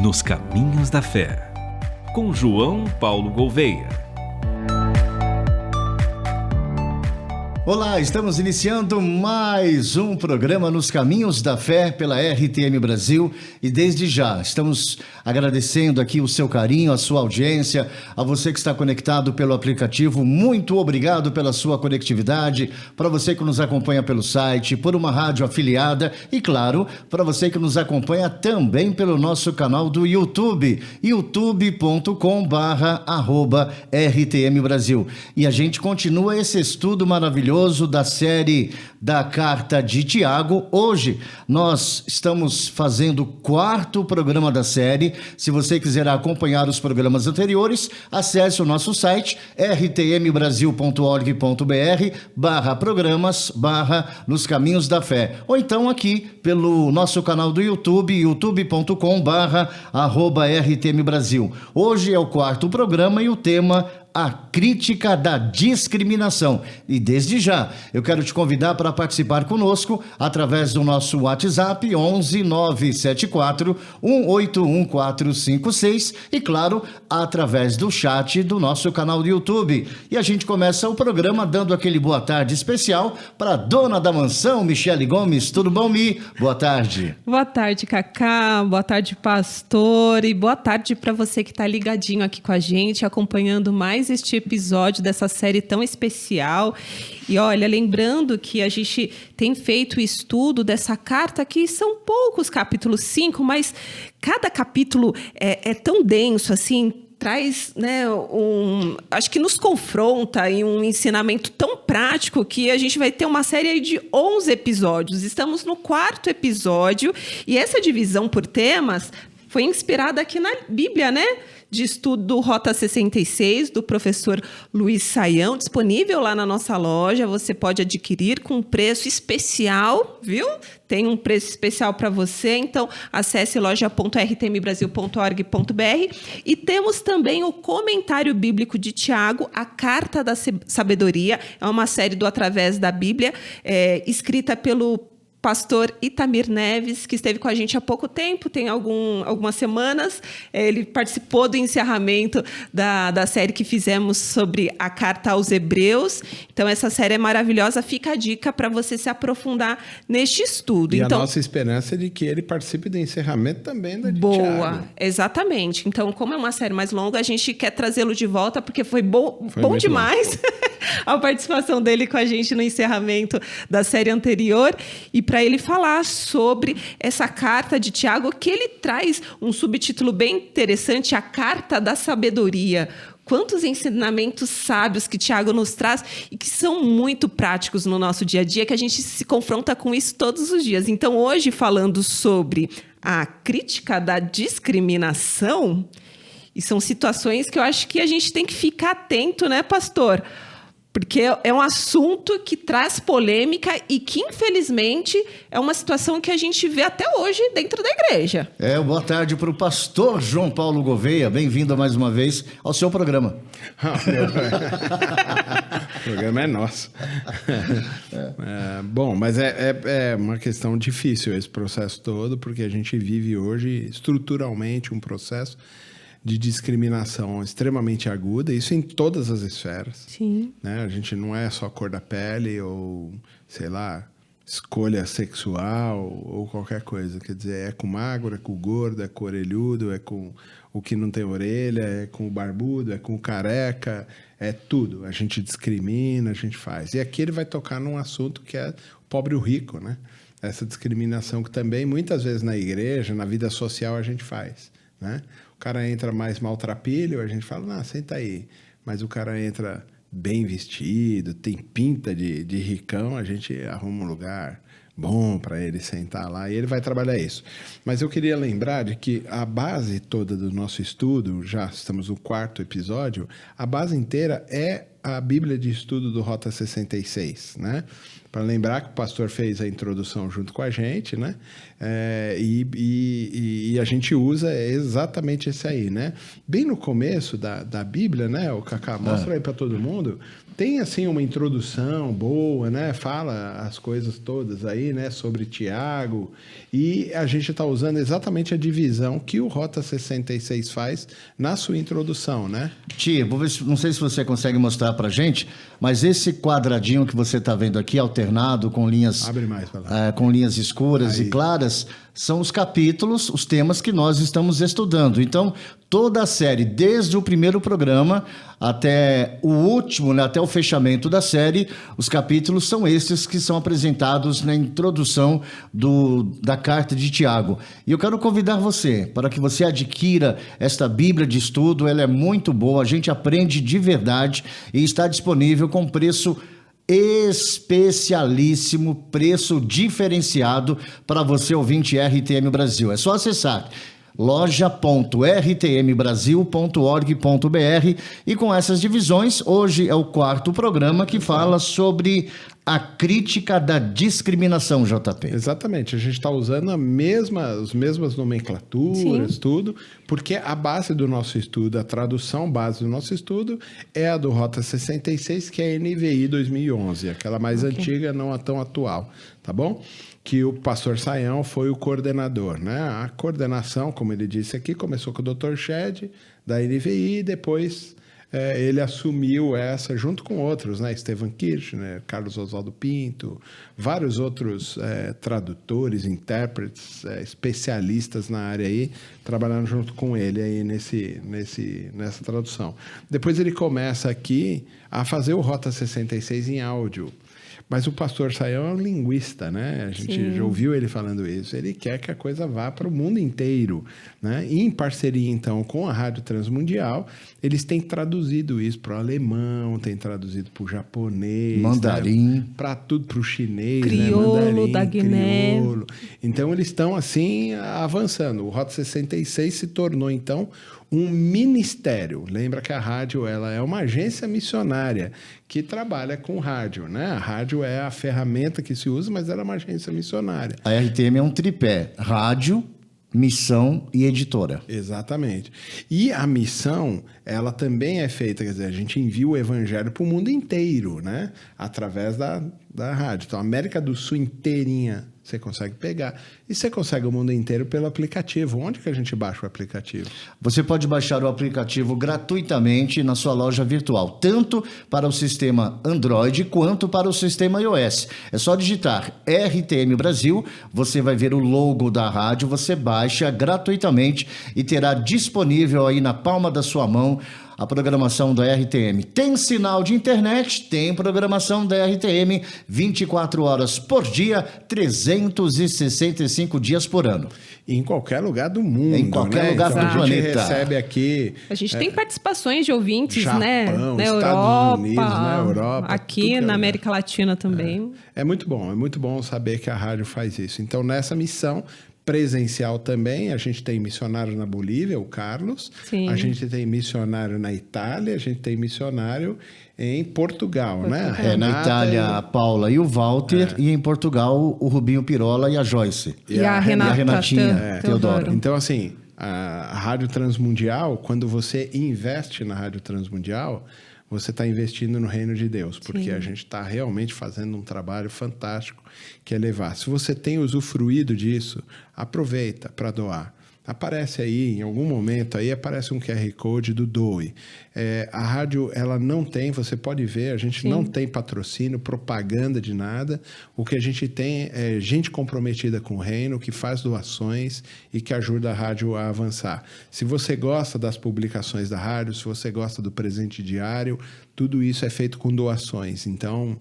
Nos Caminhos da Fé, com João Paulo Gouveia. Olá, estamos iniciando mais um programa Nos Caminhos da Fé pela RTM Brasil e desde já estamos agradecendo aqui o seu carinho, a sua audiência, a você que está conectado pelo aplicativo, muito obrigado pela sua conectividade, para você que nos acompanha pelo site, por uma rádio afiliada e claro, para você que nos acompanha também pelo nosso canal do YouTube, youtube.com/RTM Brasil. E a gente continua esse estudo maravilhoso da série da Carta de Tiago. Hoje nós estamos fazendo o 4º programa da série. Se você quiser acompanhar os programas anteriores, acesse o nosso site rtmbrasil.org.br/programas/Nos Caminhos da Fé. Ou então aqui pelo nosso canal do YouTube, youtube.com/RTM Brasil. Hoje é o 4º programa e o tema: a crítica da discriminação. E desde já, eu quero te convidar para participar conosco através do nosso WhatsApp 11 974 181 456 e, claro, através do chat do nosso canal do YouTube. E a gente começa o programa dando aquele boa tarde especial para a dona da mansão, Michele Gomes. Tudo bom, Mi? Boa tarde. Boa tarde, Cacá. Boa tarde, pastor. E boa tarde para você que está ligadinho aqui com a gente, acompanhando mais este episódio dessa série tão especial. E olha, lembrando que a gente tem feito o estudo dessa carta, que são poucos capítulos, 5, mas cada capítulo é tão denso, assim, traz, né, acho que nos confronta em um ensinamento tão prático que a gente vai ter uma série aí de 11 episódios. Estamos no 4º episódio e essa divisão por temas foi inspirada aqui na Bíblia, né? De estudo do Rota 66, do professor Luiz Saião, disponível lá na nossa loja. Você pode adquirir com um preço especial, viu? Tem um preço especial para você, então acesse loja.rtmbrasil.org.br. E temos também o comentário bíblico de Tiago, a Carta da Sabedoria. É uma série do Através da Bíblia, escrita pelo pastor Itamir Neves, que esteve com a gente há pouco tempo, tem algumas semanas. Ele participou do encerramento da série que fizemos sobre a Carta aos Hebreus. Então, essa série é maravilhosa. Fica a dica para você se aprofundar neste estudo. E então, a nossa esperança é de que ele participe do encerramento também da de Boa, Tiago. Exatamente. Então, como é uma série mais longa, a gente quer trazê-lo de volta, porque foi bom demais a participação dele com a gente no encerramento da série anterior. E para ele falar sobre essa carta de Tiago, que ele traz um subtítulo bem interessante, a Carta da Sabedoria. Quantos ensinamentos sábios que Tiago nos traz e que são muito práticos no nosso dia a dia, que a gente se confronta com isso todos os dias. Então, hoje, falando sobre a crítica da discriminação, e são situações que eu acho que a gente tem que ficar atento, né, pastor? Porque é um assunto que traz polêmica e que, infelizmente, é uma situação que a gente vê até hoje dentro da igreja. Boa tarde para o pastor João Paulo Gouveia. Bem-vindo mais uma vez ao seu programa. O programa é nosso. Bom, mas é uma questão difícil esse processo todo, porque a gente vive hoje estruturalmente um processo de discriminação extremamente aguda, isso em todas as esferas. Sim. Né? A gente não é só cor da pele ou, sei lá, escolha sexual ou qualquer coisa. Quer dizer, é com magro, é com gordo, é com orelhudo, é com o que não tem orelha, é com o barbudo, é com o careca, é tudo. A gente discrimina, a gente faz. E aqui ele vai tocar num assunto que é o pobre e o rico, né? Essa discriminação que também, muitas vezes na igreja, na vida social, a gente faz, né? O cara entra mais maltrapilho, a gente fala, não, senta aí. Mas o cara entra bem vestido, tem pinta de ricão, a gente arruma um lugar bom para ele sentar lá e ele vai trabalhar isso. Mas eu queria lembrar de que a base toda do nosso estudo, já estamos no 4º episódio, a base inteira é a Bíblia de Estudo do Rota 66, né? Para lembrar que o pastor fez a introdução junto com a gente, né? E a gente usa exatamente esse aí, né? Bem no começo da Bíblia, né? O Cacá, mostra aí para todo mundo. tem assim uma introdução boa, né? Fala as coisas todas aí, né? Sobre Tiago. E a gente está usando exatamente a divisão que o Rota 66 faz na sua introdução, né? Tia, não sei se você consegue mostrar pra gente, mas esse quadradinho que você está vendo aqui, alternado com linhas, Abre mais pra lá. com linhas escuras Aí. e claras, são os capítulos, os temas que nós estamos estudando. Então, toda a série, desde o primeiro programa até o último, né, até o fechamento da série, os capítulos são esses que são apresentados na introdução da carta de Tiago. E eu quero convidar você para que você adquira esta Bíblia de estudo, ela é muito boa, a gente aprende de verdade e está disponível com preço especialíssimo, preço diferenciado para você ouvinte RTM Brasil. É só acessar loja.rtmbrasil.org.br e com essas divisões, hoje é o 4º programa que fala sobre a crítica da discriminação, JP. Exatamente, a gente está usando as mesmas nomenclaturas, Sim. tudo, porque a base do nosso estudo, a tradução base do nosso estudo é a do Rota 66, que é a NVI 2011, aquela mais antiga, não a tão atual, tá bom? Que o pastor Sayão foi o coordenador, né? A coordenação, como ele disse aqui, começou com o Dr. Shed, da NVI, e depois ele assumiu essa junto com outros, né? Stephen Kirchner, Carlos Oswaldo Pinto, vários outros tradutores, intérpretes, especialistas na área aí, trabalhando junto com ele aí nessa tradução. Depois ele começa aqui a fazer o Rota 66 em áudio. Mas o pastor Sayão é um linguista, né? A gente já ouviu ele falando isso. Ele quer que a coisa vá para o mundo inteiro, né? E em parceria, então, com a Rádio Transmundial, eles têm traduzido isso para o alemão, têm traduzido para o japonês, Mandarim. né? Para tudo, para o chinês, Crioulo, né? Mandarim, da Guiné. crioulo. Então, eles estão, assim, avançando. O Rota 66 se tornou, então, um ministério. Lembra que a rádio ela é uma agência missionária que trabalha com rádio, né? A rádio é a ferramenta que se usa, mas ela é uma agência missionária. A RTM é um tripé: rádio, missão e editora. Exatamente. E a missão, ela também é feita, quer dizer, a gente envia o evangelho para o mundo inteiro, né? Através da rádio. Então, a América do Sul inteirinha você consegue pegar. E você consegue o mundo inteiro pelo aplicativo. Onde que a gente baixa o aplicativo? Você pode baixar o aplicativo gratuitamente na sua loja virtual, tanto para o sistema Android quanto para o sistema iOS. É só digitar RTM Brasil, você vai ver o logo da rádio, você baixa gratuitamente e terá disponível aí na palma da sua mão a programação da RTM. Tem sinal de internet, tem programação da RTM 24 horas por dia, 365 dias por ano. Em qualquer lugar do mundo. Em qualquer né? lugar então, do a gente planeta. recebe aqui. A gente tem participações de ouvintes, Japão, né? Na Estados Europa, Unidos, na Europa, tudo aqui que é na lugar. América Latina também. É muito bom saber que a rádio faz isso. Então, nessa missão presencial também, a gente tem missionário na Bolívia, o Carlos. Sim. A gente tem missionário na Itália, a gente tem missionário em Portugal, né? A Na Renata Itália, a Paula e o Walter, e em Portugal, o Rubinho Pirola e a Joyce. E a Renata Renatinha Teodoro. Então, assim, a Rádio Transmundial, quando você investe na Rádio Transmundial, você está investindo no reino de Deus, porque a gente está realmente fazendo um trabalho fantástico que é levar. Se você tem usufruído disso, aproveita para doar. Aparece aí, em algum momento, aí aparece um QR Code do Doe. A rádio, ela não tem, você pode ver, a gente não tem patrocínio, propaganda de nada. O que a gente tem é gente comprometida com o reino, que faz doações e que ajuda a rádio a avançar. Se você gosta das publicações da rádio, se você gosta do presente diário, tudo isso é feito com doações. Então,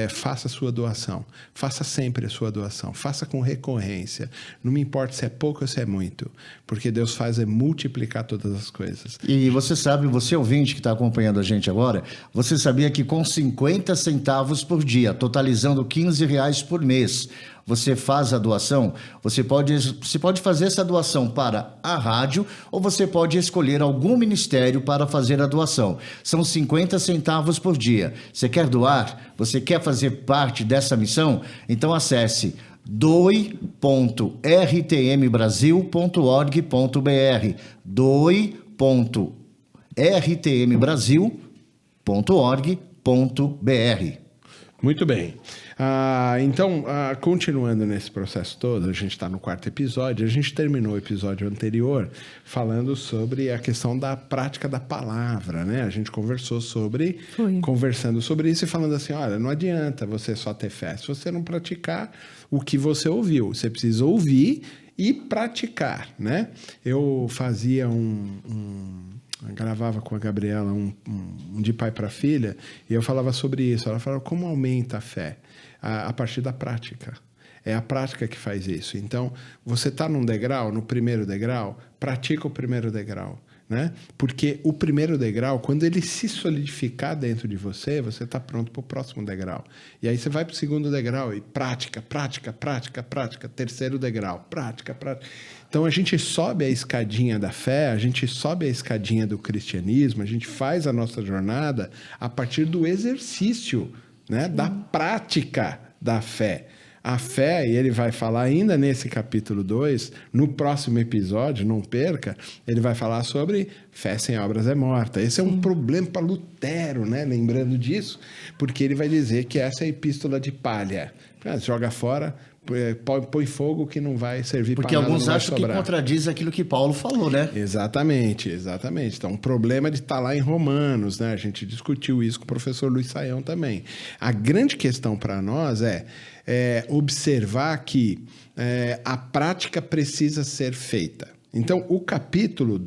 faça a sua doação. Faça sempre a sua doação. Faça com recorrência. Não me importa se é pouco ou se é muito. Porque Deus faz multiplicar todas as coisas. E você sabe, você ouvinte que está acompanhando a gente agora, você sabia que com 50 centavos por dia, totalizando R$15 por mês, você faz a doação? Você pode fazer essa doação para a rádio ou você pode escolher algum ministério para fazer a doação. São 50 centavos por dia. Você quer doar? Você quer fazer parte dessa missão? Então acesse doe.rtmbrasil.org.br doe.rtmbrasil.org.br Muito bem. Então, continuando nesse processo todo, a gente está no 4º episódio. A gente terminou o episódio anterior falando sobre a questão da prática da palavra, né? A gente conversando sobre isso e falando assim, olha, não adianta você só ter fé. Se você não praticar o que você ouviu, você precisa ouvir e praticar, né? Eu fazia gravava com a Gabriela um de pai para filha, e eu falava sobre isso. Ela falava como aumenta a fé a partir da prática. É a prática que faz isso. Então, você está num degrau, no primeiro degrau, pratica o primeiro degrau, né? Porque o primeiro degrau, quando ele se solidificar dentro de você, você está pronto para o próximo degrau. E aí você vai para o segundo degrau e prática, terceiro degrau, prática. Então, a gente sobe a escadinha da fé, a gente sobe a escadinha do cristianismo, a gente faz a nossa jornada a partir do exercício, né? Da prática da fé. A fé, e ele vai falar ainda nesse capítulo 2, no próximo episódio, não perca, ele vai falar sobre fé sem obras é morta. Esse é um problema para Lutero, né? Lembrando disso, porque ele vai dizer que essa é a epístola de palha. Joga fora, põe fogo que não vai servir para nada. Porque alguns acham que contradiz aquilo que Paulo falou, né? Exatamente. Então, o problema de estar lá em Romanos, né? A gente discutiu isso com o professor Luiz Saião também. A grande questão para nós é observar que a prática precisa ser feita. Então, o capítulo 1,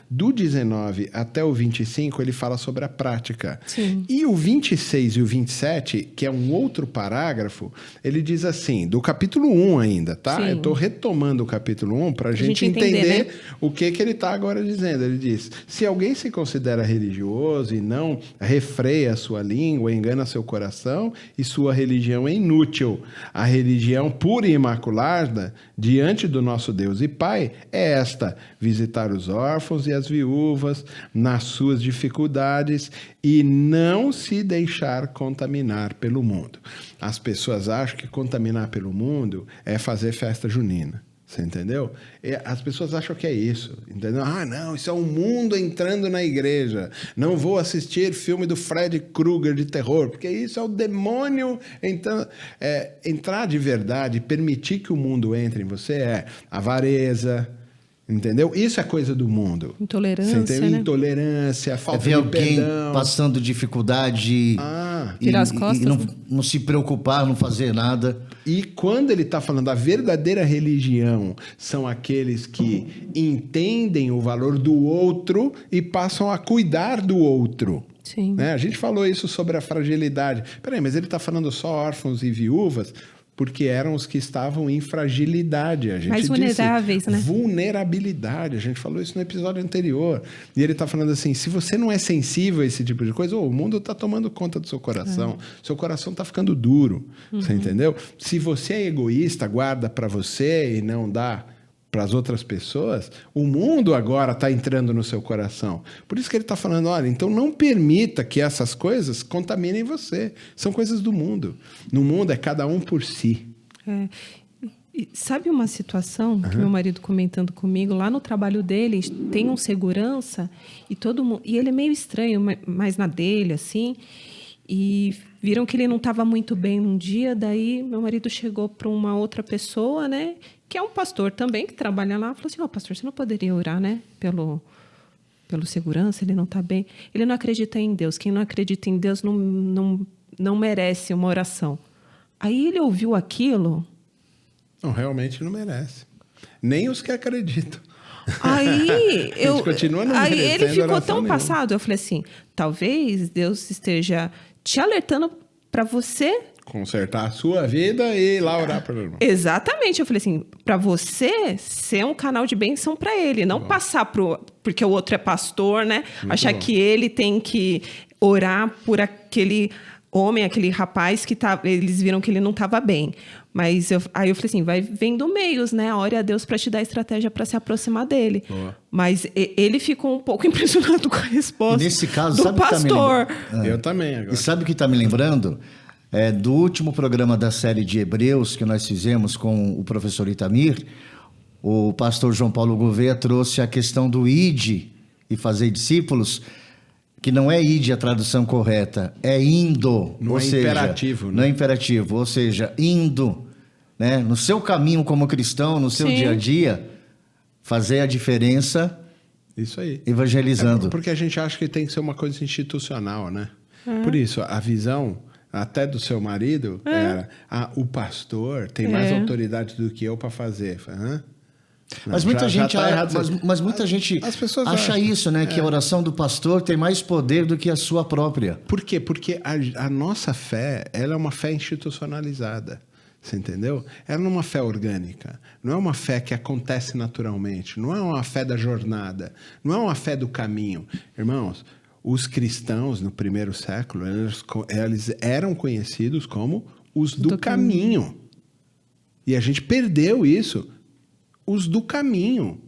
do 19 até o 25, ele fala sobre a prática. Sim. E o 26 e o 27, que é um outro parágrafo, ele diz assim, do capítulo 1 ainda, tá? Sim. Eu estou retomando o capítulo 1 para a gente entender, né? O que ele está agora dizendo. Ele diz, se alguém se considera religioso e não refreia a sua língua, engana seu coração e sua religião é inútil. A religião pura e imaculada, diante do nosso Deus e Pai, é esta: visitar os órfãos e as viúvas nas suas dificuldades e não se deixar contaminar pelo mundo. As pessoas acham que contaminar pelo mundo é fazer festa junina. Você entendeu? As pessoas acham que é isso, entendeu? Não, isso é um mundo entrando na igreja. Não vou assistir filme do Fred Krueger de terror, porque isso é o demônio entrando. Entrar de verdade, permitir que o mundo entre em você é avareza, entendeu? Isso é coisa do mundo. Intolerância, você entendeu? né? Intolerância, falta ver de alguém perdão. passando dificuldade virar as costas, e não se preocupar, não fazer nada. E quando ele está falando da verdadeira religião, são aqueles que entendem o valor do outro e passam a cuidar do outro. Sim. Né? A gente falou isso sobre a fragilidade. Peraí, mas ele está falando só órfãos e viúvas? Porque eram os que estavam em fragilidade. A gente mais vulneráveis, disse, né? Vulnerabilidade. A gente falou isso no episódio anterior. E ele está falando assim, se você não é sensível a esse tipo de coisa, o mundo está tomando conta do seu coração. Seu coração está ficando duro. Você entendeu? Se você é egoísta, guarda para você e não dá para as outras pessoas, o mundo agora está entrando no seu coração. Por isso que ele está falando, olha, então não permita que essas coisas contaminem você. São coisas do mundo. No mundo é cada um por si. E sabe uma situação que meu marido comentando comigo, lá no trabalho dele, tem um segurança e todo mundo, e ele é meio estranho, mais na dele, assim, e viram que ele não estava muito bem um dia, daí meu marido chegou para uma outra pessoa, né, que é um pastor também, que trabalha lá, falou assim, pastor, você não poderia orar, né, pelo segurança, ele não está bem. Ele não acredita em Deus. Quem não acredita em Deus não merece uma oração. Aí ele ouviu aquilo... Não, realmente não merece. Nem os que acreditam. Aí ele ficou tão nenhuma. passado. Eu falei assim, talvez Deus esteja te alertando para você... Consertar a sua vida e ir lá orar para o irmão. Exatamente. Eu falei assim, para você ser um canal de bênção para ele. Não passar porque o outro é pastor, né? Muito achar bom. que ele tem que orar por aquele homem, aquele rapaz que eles viram que ele não estava bem. Mas aí eu falei assim, vai vendo meios, né? Ore a Deus para te dar estratégia para se aproximar dele. Boa. Mas ele ficou um pouco impressionado com a resposta Nesse caso, do sabe o que pastor. Eu também agora. E sabe o que está me lembrando? Do último programa da série de Hebreus que nós fizemos com o professor Itamir, o pastor João Paulo Gouveia trouxe a questão do ide e fazer discípulos. que não é ide a tradução correta, é indo. Não ou é seja, imperativo, né? Não é imperativo, ou seja, indo, né? No seu caminho como cristão, no seu Sim. dia a dia, fazer a diferença Isso aí. evangelizando. Porque a gente acha que tem que ser uma coisa institucional, né? Por isso, a visão até do seu marido era: o pastor tem mais autoridade do que eu para fazer. Hã? Mas Não, muita gente, tá errado. mas muita gente as pessoas acha acham. isso, né? Que a oração do pastor tem mais poder do que a sua própria. Por quê? Porque a nossa fé, ela é uma fé institucionalizada. Você entendeu? Ela não é uma fé orgânica. Não é uma fé que acontece naturalmente. Não é uma fé da jornada. Não é uma fé do caminho. Irmãos, os cristãos no primeiro século, eles eram conhecidos como os do caminho. E a gente perdeu isso. Os do caminho.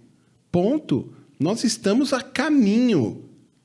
Ponto. Nós estamos a caminho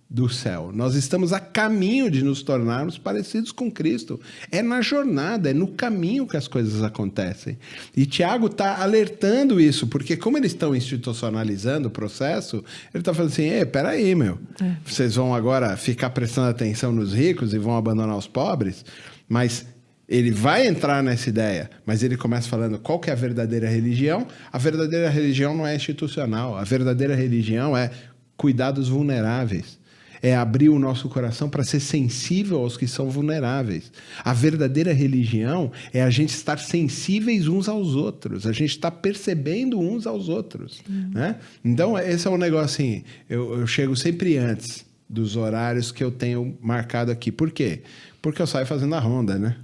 do céu. Nós estamos a caminho de nos tornarmos parecidos com Cristo. É na jornada, é no caminho que as coisas acontecem. E Tiago está alertando isso, porque como eles estão institucionalizando o processo, ele está falando assim: peraí, meu. Vocês vão agora ficar prestando atenção nos ricos e vão abandonar os pobres? Mas ele vai entrar nessa ideia, mas ele começa falando qual que é a verdadeira religião. A verdadeira religião não é institucional. A verdadeira religião é cuidar dos vulneráveis. É abrir o nosso coração para ser sensível aos que são vulneráveis. A verdadeira religião é a gente estar sensíveis uns aos outros. A gente está percebendo uns aos outros. Né? Então, esse é um negócio assim, eu chego sempre antes dos horários que eu tenho marcado aqui. Por quê? Porque eu saio fazendo a ronda, né?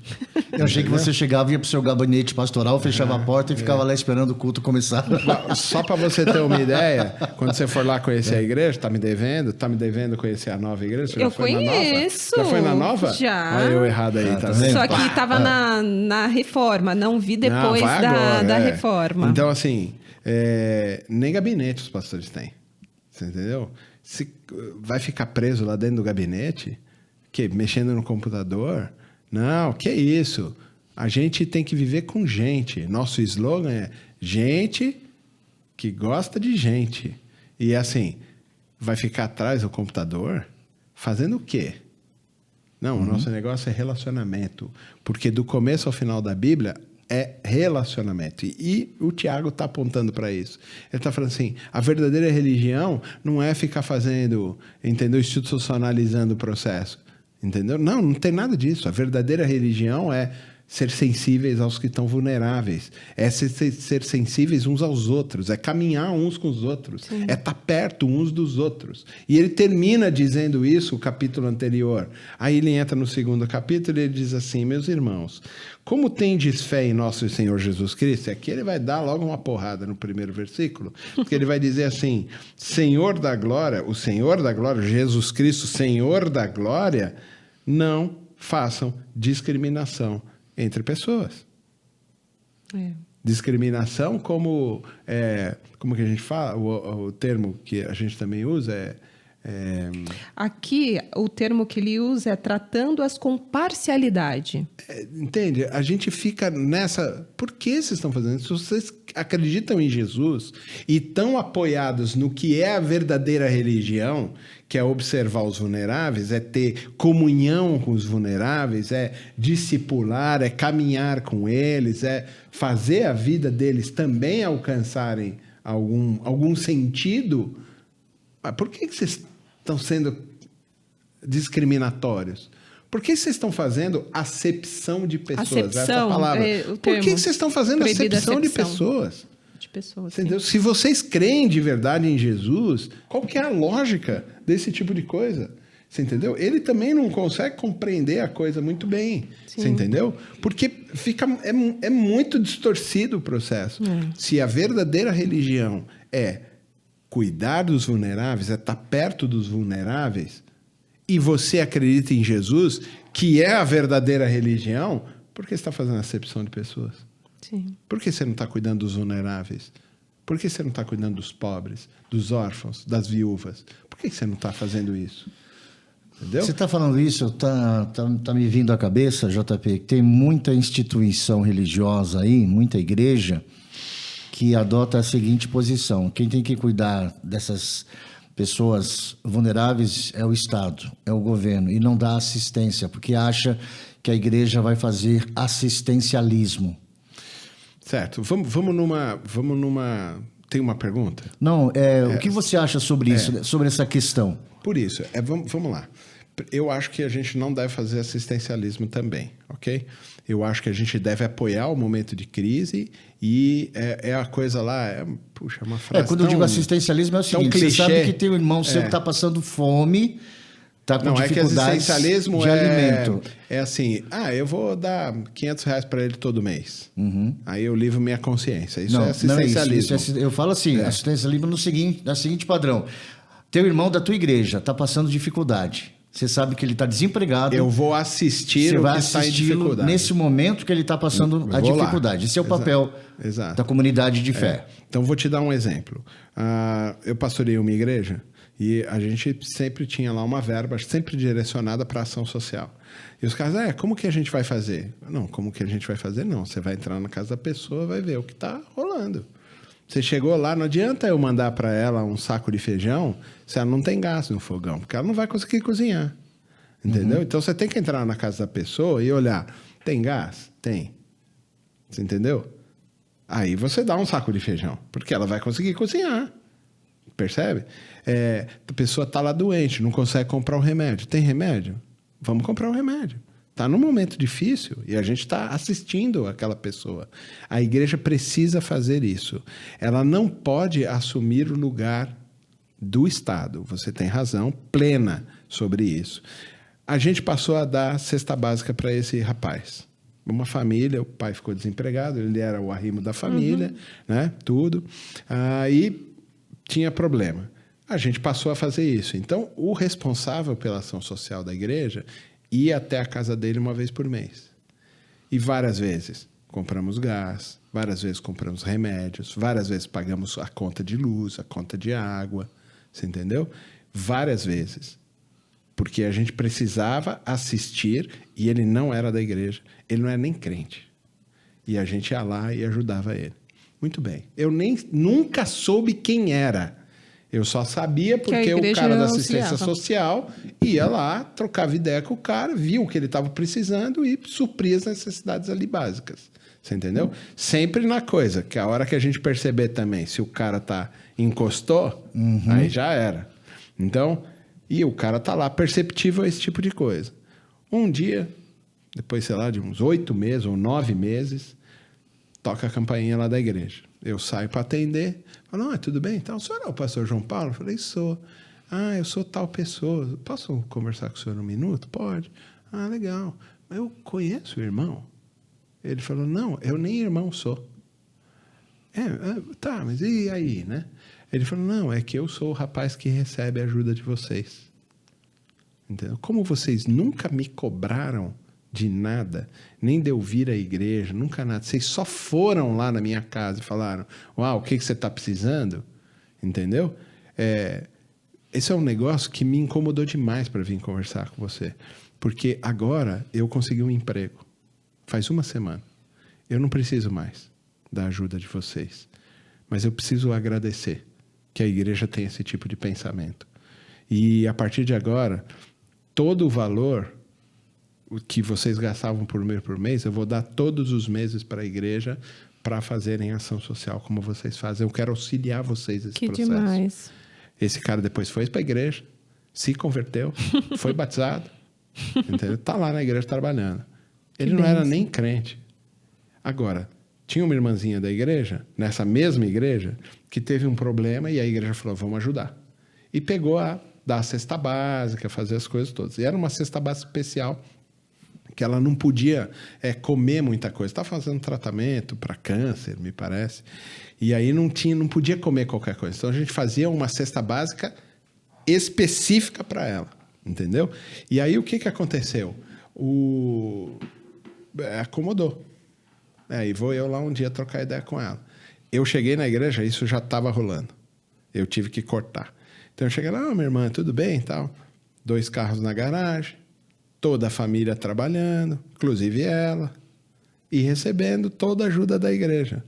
Eu achei que você chegava, ia para o seu gabinete pastoral, fechava a porta e ficava lá esperando o culto começar. Só para você ter uma ideia, quando você for lá conhecer a igreja, tá me devendo conhecer a nova igreja? Você Eu já foi conheço. Na nova? Já foi na nova? Já. Olha eu errado aí, tá vendo? Só que estava na reforma, não vi depois Não, vai agora, da reforma. Então, assim, nem gabinete os pastores têm. Você entendeu? Se vai ficar preso lá dentro do gabinete, mexendo no computador? Não, que isso? A gente tem que viver com gente. Nosso slogan é gente que gosta de gente. E assim, vai ficar atrás do computador fazendo o quê? Não, o nosso negócio é relacionamento. Porque do começo ao final da Bíblia é relacionamento. E o Tiago está apontando para isso. Ele está falando assim, a verdadeira religião não é ficar fazendo, entendeu? Institucionalizando o processo. Entendeu? Não tem nada disso. A verdadeira religião é ser sensíveis aos que estão vulneráveis. É ser sensíveis uns aos outros. É caminhar uns com os outros. Sim. É estar perto uns dos outros. E ele termina dizendo isso, o capítulo anterior. Aí ele entra no segundo capítulo e ele diz assim: meus irmãos, como tendes fé em nosso Senhor Jesus Cristo? Aqui ele vai dar logo uma porrada no primeiro versículo, porque ele vai dizer assim: Senhor da glória, o Senhor da glória, Jesus Cristo, Senhor da glória, não façam discriminação entre pessoas. Discriminação como que a gente fala, o termo que a gente também usa Aqui, o termo que ele usa é tratando-as com parcialidade. Entende? A gente fica nessa... Por que vocês estão fazendo isso? Se vocês acreditam em Jesus e estão apoiados no que é a verdadeira religião, que é observar os vulneráveis, é ter comunhão com os vulneráveis, é discipular, é caminhar com eles, é fazer a vida deles também alcançarem algum sentido. Por que vocês estão sendo discriminatórios? Por que vocês estão fazendo acepção de pessoas? Essa palavra. Por que vocês estão fazendo acepção de pessoas? De pessoas, entendeu? Se vocês creem de verdade em Jesus, qual que é a lógica desse tipo de coisa? Você entendeu? Ele também não consegue compreender a coisa muito bem. Sim. Você entendeu? Porque é muito distorcido o processo. Se a verdadeira religião é cuidar dos vulneráveis, é estar perto dos vulneráveis, e você acredita em Jesus, que é a verdadeira religião, por que você está fazendo acepção de pessoas? Sim. Por que você não está cuidando dos vulneráveis? Por que você não está cuidando dos pobres, dos órfãos, das viúvas? Por que você não está fazendo isso? Entendeu? Você está falando isso, tá me vindo à cabeça, JP, que tem muita instituição religiosa aí, muita igreja, que adota a seguinte posição: quem tem que cuidar pessoas vulneráveis é o Estado, é o governo, e não dá assistência, porque acha que a igreja vai fazer assistencialismo. Certo. Vamos numa... Tem uma pergunta? Não, o que você acha sobre isso, sobre essa questão? Por isso, vamos lá. Eu acho que a gente não deve fazer assistencialismo também, ok? Eu acho que a gente deve apoiar o momento de crise e a coisa lá... puxa, é uma frase quando eu digo assistencialismo é o seguinte, clichê. Você sabe que tem um irmão seu que está passando fome, está com dificuldades é que assistencialismo de alimento. É assim, eu vou dar R$500 para ele todo mês. Aí eu livro minha consciência. Isso é assistencialismo. Não é isso. Eu falo assim, assistencialismo no seguinte padrão. Teu irmão da tua igreja está passando dificuldade. Você sabe que ele está desempregado. Eu vou assistir o que está em dificuldade. Nesse momento que ele está passando a dificuldade. Esse é o papel da comunidade de fé. Então, vou te dar um exemplo. Eu pastorei uma igreja e a gente sempre tinha lá uma verba, sempre direcionada para ação social. E os caras, como que a gente vai fazer? Não, como que a gente vai fazer? Não, você vai entrar na casa da pessoa, vai ver o que está rolando. Você chegou lá, não adianta eu mandar para ela um saco de feijão se ela não tem gás no fogão, porque ela não vai conseguir cozinhar. Entendeu? Então, você tem que entrar na casa da pessoa e olhar. Tem gás? Tem. Você entendeu? Aí você dá um saco de feijão, porque ela vai conseguir cozinhar. Percebe? A pessoa está lá doente, não consegue comprar o remédio. Tem remédio? Vamos comprar o remédio. Está num momento difícil e a gente está assistindo aquela pessoa. A igreja precisa fazer isso. Ela não pode assumir o lugar do Estado. Você tem razão plena sobre isso. A gente passou a dar cesta básica para esse rapaz. Uma família, o pai ficou desempregado, ele era o arrimo da família, né? Tudo. Aí tinha problema. A gente passou a fazer isso. Então, o responsável pela ação social da igreja ia até a casa dele uma vez por mês. E várias vezes compramos gás, várias vezes compramos remédios, várias vezes pagamos a conta de luz, a conta de água. Você entendeu? Várias vezes. Porque a gente precisava assistir e ele não era da igreja. Ele não era nem crente. E a gente ia lá e ajudava ele. Muito bem. Eu nunca soube quem era. Eu só sabia porque o cara da assistência social ia lá, trocava ideia com o cara, viu o que ele estava precisando e supria as necessidades ali básicas. Você entendeu? Sempre na coisa, que a hora que a gente perceber também, se o cara encostou, aí já era. Então, e o cara tá lá perceptível a esse tipo de coisa. Um dia, depois, sei lá, de uns 8 meses ou 9 meses, toca a campainha lá da igreja. Eu saio para atender. Falo, tudo bem? Então, o senhor é o pastor João Paulo? Eu falei, sou. Eu sou tal pessoa. Posso conversar com o senhor um minuto? Pode. Legal. Eu conheço o irmão? Ele falou, não, eu nem irmão sou. Tá, mas e aí, né? Ele falou, não, é que eu sou o rapaz que recebe a ajuda de vocês. Entendeu? Como vocês nunca me cobraram de nada, nem de eu vir à igreja, nunca nada. Vocês só foram lá na minha casa e falaram, o que você está precisando? Entendeu? Esse é um negócio que me incomodou demais para vir conversar com você. Porque agora eu consegui um emprego. Faz 1 semana. Eu não preciso mais da ajuda de vocês. Mas eu preciso agradecer que a igreja tem esse tipo de pensamento. E a partir de agora, todo o valor que vocês gastavam por mês, eu vou dar todos os meses para a igreja para fazerem ação social como vocês fazem. Eu quero auxiliar vocês nesse processo. Que demais. Esse cara depois foi para a igreja, se converteu, foi batizado, entendeu? Tá lá na igreja trabalhando. Ele não era nem crente. Agora, tinha uma irmãzinha da igreja, nessa mesma igreja, que teve um problema e a igreja falou, vamos ajudar. E pegou a dar a cesta básica, fazer as coisas todas. E era uma cesta básica especial, que ela não podia comer muita coisa. Estava fazendo tratamento para câncer, me parece. E aí não podia comer qualquer coisa. Então a gente fazia uma cesta básica específica para ela, entendeu? E aí o que aconteceu? Acomodou. E vou eu lá um dia trocar ideia com ela. Eu cheguei na igreja, isso já estava rolando. Eu tive que cortar. Então eu cheguei lá, minha irmã, tudo bem e tal. 2 carros na garagem. Toda a família trabalhando, inclusive ela, e recebendo toda a ajuda da igreja.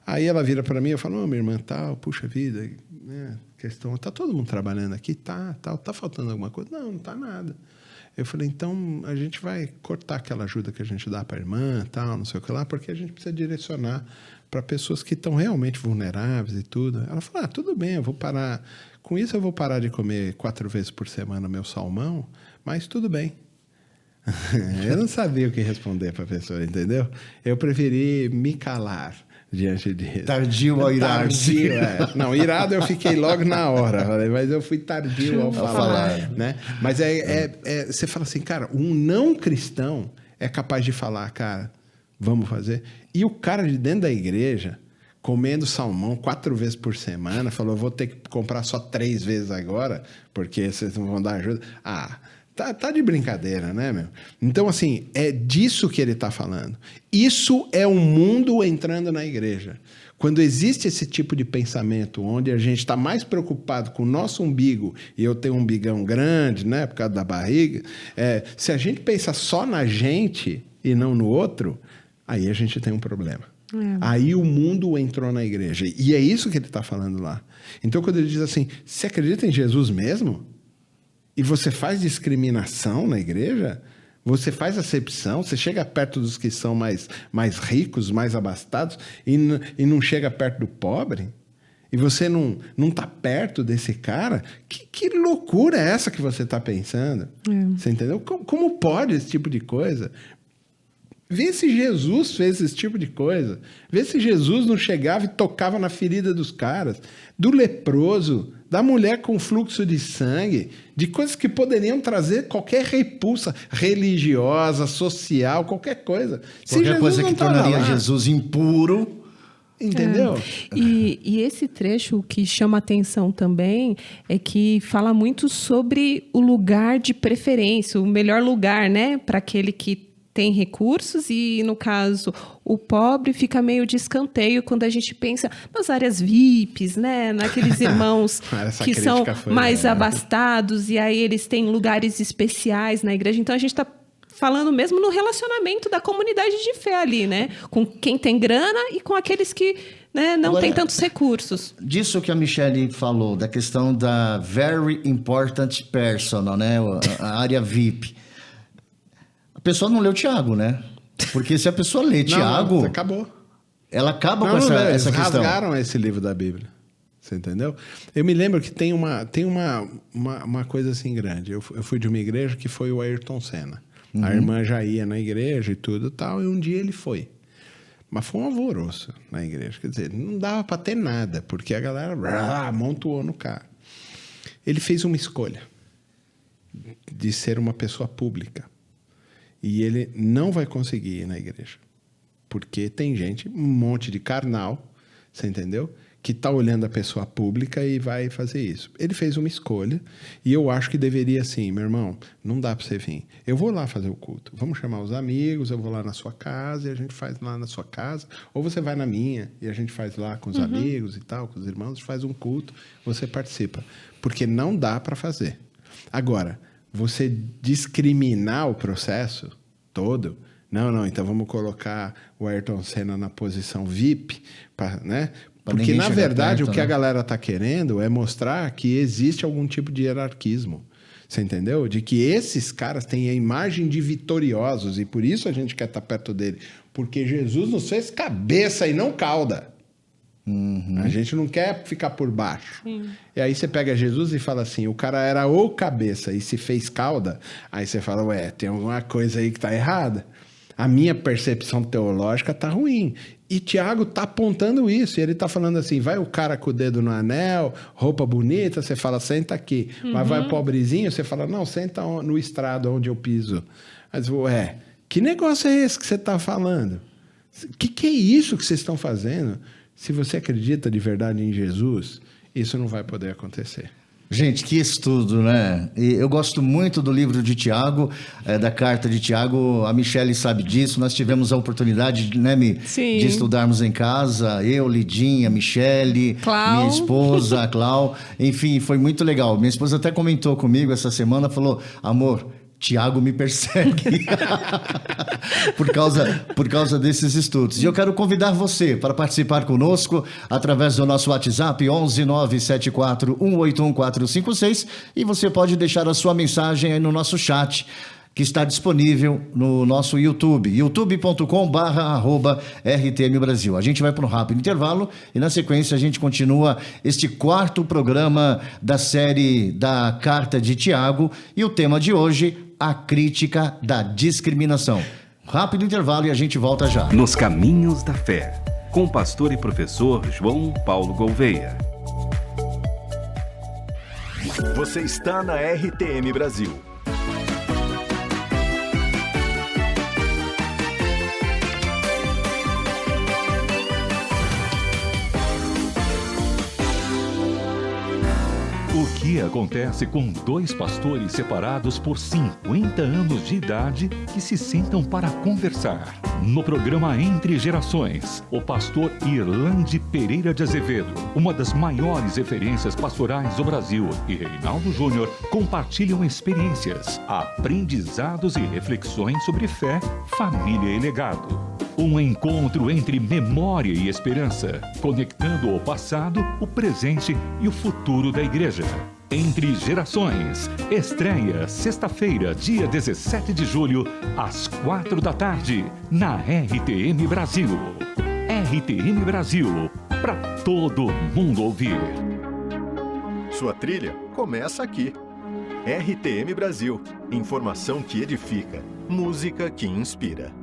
Aí ela vira para mim e fala, minha irmã tal, puxa vida, né? Questão, tá todo mundo trabalhando aqui? Tá faltando alguma coisa? Não tá nada. Eu falei, então a gente vai cortar aquela ajuda que a gente dá para a irmã, tal, não sei o que lá, porque a gente precisa direcionar para pessoas que estão realmente vulneráveis e tudo. Ela falou, tudo bem, eu vou parar. Com isso eu vou parar de comer 4 vezes por semana meu salmão, mas tudo bem. Eu não sabia o que responder para a pessoa, entendeu? Eu preferi me calar diante disso. Tardio ao irar-se. Não, irado eu fiquei logo na hora, mas eu fui tardio ao falar. Né? Mas você fala assim, cara, um não cristão é capaz de falar, cara, vamos fazer. E o cara de dentro da igreja, comendo salmão 4 vezes por semana, falou, vou ter que comprar só 3 vezes agora, porque vocês não vão dar ajuda. Tá de brincadeira, né, meu? Então, assim, é disso que ele está falando. Isso é um mundo entrando na igreja. Quando existe esse tipo de pensamento, onde a gente está mais preocupado com o nosso umbigo, e eu tenho um umbigão grande, né, por causa da barriga, se a gente pensa só na gente e não no outro, aí a gente tem um problema. Aí o mundo entrou na igreja. E é isso que ele está falando lá. Então, quando ele diz assim, você acredita em Jesus mesmo? E você faz discriminação na igreja? Você faz acepção? Você chega perto dos que são mais ricos, mais abastados, e não chega perto do pobre? E você não está perto desse cara? Que loucura é essa que você está pensando? Você entendeu? Como pode esse tipo de coisa? Vê se Jesus fez esse tipo de coisa. Vê se Jesus não chegava e tocava na ferida dos caras, do leproso, da mulher com fluxo de sangue, de coisas que poderiam trazer qualquer repulsa religiosa, social, qualquer coisa. Qualquer coisa que tornaria Jesus impuro. Entendeu? E esse trecho que chama atenção também é que fala muito sobre o lugar de preferência, o melhor lugar, né, para aquele que tem recursos e, no caso, o pobre fica meio de escanteio quando a gente pensa nas áreas VIPs, né? Naqueles irmãos que são mais abastados e aí eles têm lugares especiais na igreja. Então, a gente está falando mesmo no relacionamento da comunidade de fé ali, né? Com quem tem grana e com aqueles que, né, não têm tantos recursos. Disso que a Michele falou, da questão da very important person, né? A área VIP. A pessoa não leu Tiago, né? Porque se a pessoa lê Tiago... acabou. Ela acaba com essa questão. Eles rasgaram esse livro da Bíblia. Você entendeu? Eu me lembro que tem uma coisa assim grande. Eu fui de uma igreja que foi o Ayrton Senna. A irmã já ia na igreja e tudo e tal, e um dia ele foi. Mas foi um alvoroço na igreja. Quer dizer, não dava para ter nada, porque a galera amontoou no cara. Ele fez uma escolha de ser uma pessoa pública. E ele não vai conseguir ir na igreja. Porque tem gente, um monte de carnal, você entendeu? Que está olhando a pessoa pública e vai fazer isso. Ele fez uma escolha e eu acho que deveria assim, meu irmão, não dá para você vir. Eu vou lá fazer o culto. Vamos chamar os amigos, eu vou lá na sua casa e a gente faz lá na sua casa. Ou você vai na minha e a gente faz lá com os amigos e tal, com os irmãos, a gente faz um culto, você participa. Porque não dá para fazer. Agora, você discriminar o processo todo, não, então vamos colocar o Ayrton Senna na posição VIP, né? Porque, na verdade, perto, o que a galera está querendo é mostrar que existe algum tipo de hierarquismo. Você entendeu? De que esses caras têm a imagem de vitoriosos e por isso a gente quer estar perto dele. Porque Jesus nos fez cabeça e não cauda. A gente não quer ficar por baixo. Sim. E aí você pega Jesus e fala assim, o cara era o cabeça e se fez cauda, aí você fala, tem alguma coisa aí que está errada. A minha percepção teológica está ruim. E Tiago está apontando isso. E ele está falando assim, vai o cara com o dedo no anel, roupa bonita, você fala, senta aqui. Mas vai o pobrezinho, você fala, não, senta no estrado onde eu piso. Mas, que negócio é esse que você está falando? Que é isso que vocês estão fazendo? Se você acredita de verdade em Jesus, isso não vai poder acontecer. Gente, que estudo, né? E eu gosto muito do livro de Tiago, da carta de Tiago. A Michele sabe disso. Nós tivemos a oportunidade, né, de estudarmos em casa. Eu, Lidinha, Michele, minha esposa, a Clau. Enfim, foi muito legal. Minha esposa até comentou comigo essa semana, falou, amor, Tiago me persegue por causa desses estudos. E eu quero convidar você para participar conosco através do nosso WhatsApp 11 974 181 456 e você pode deixar a sua mensagem aí no nosso chat, que está disponível no nosso YouTube, youtube.com/RTM Brasil. A gente vai para um rápido intervalo e na sequência a gente continua este 4º programa da série da Carta de Tiago e o tema de hoje, a crítica da discriminação. Rápido intervalo e a gente volta já. Nos Caminhos da Fé, com o pastor e professor João Paulo Gouveia. Você está na RTM Brasil. O que acontece com 2 pastores separados por 50 anos de idade que se sentam para conversar? No programa Entre Gerações, o pastor Irlande Pereira de Azevedo, uma das maiores referências pastorais do Brasil, e Reinaldo Júnior compartilham experiências, aprendizados e reflexões sobre fé, família e legado. Um encontro entre memória e esperança, conectando o passado, o presente e o futuro da igreja. Entre Gerações, estreia sexta-feira, dia 17 de julho, às 4 da tarde, na RTM Brasil. RTM Brasil, para todo mundo ouvir. Sua trilha começa aqui. RTM Brasil, informação que edifica, música que inspira.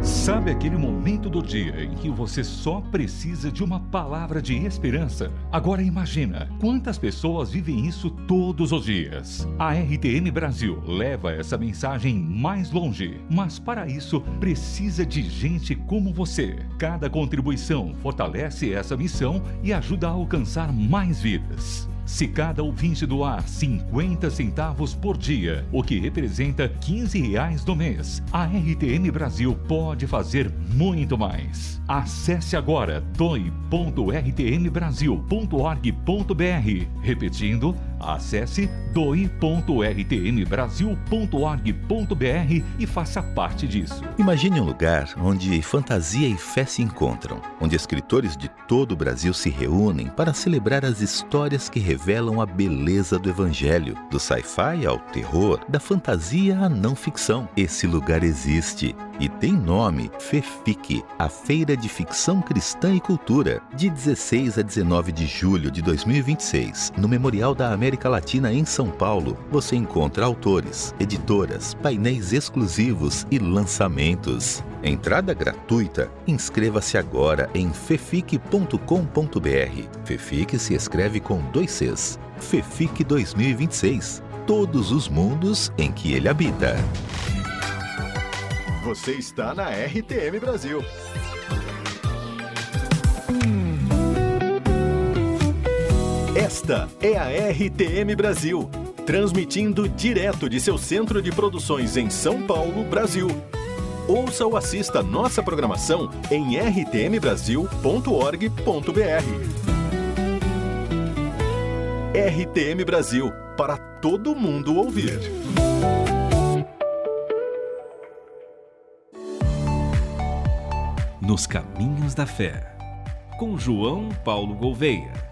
Sabe aquele momento do dia em que você só precisa de uma palavra de esperança? Agora imagina quantas pessoas vivem isso todos os dias. A RTM Brasil leva essa mensagem mais longe, mas para isso precisa de gente como você. Cada contribuição fortalece essa missão e ajuda a alcançar mais vidas. Se cada ouvinte doar 50 centavos por dia, o que representa R$15 no mês, a RTM Brasil pode fazer muito mais. Acesse agora doe.rtmbrasil.org.br. Repetindo, acesse doe.rtmbrasil.org.br e faça parte disso. Imagine um lugar onde fantasia e fé se encontram, onde escritores de todo o Brasil se reúnem para celebrar as histórias que revelam a beleza do Evangelho, do sci-fi ao terror, da fantasia à não ficção. Esse lugar existe e tem nome: FEFIC, a Feira de Ficção Cristã e Cultura, de 16 a 19 de julho de 2026, no Memorial da América Latina em São Paulo. Você encontra autores, editoras, painéis exclusivos e lançamentos. Entrada gratuita. Inscreva-se agora em fefic.com.br. FEFIC se escreve com 2 Cs. FEFIC 2026. Todos os mundos em que ele habita. Você está na RTM Brasil. Esta é a RTM Brasil, transmitindo direto de seu centro de produções em São Paulo, Brasil. Ouça ou assista nossa programação em rtmbrasil.org.br. RTM Brasil, para todo mundo ouvir. Nos Caminhos da Fé, com João Paulo Gouveia.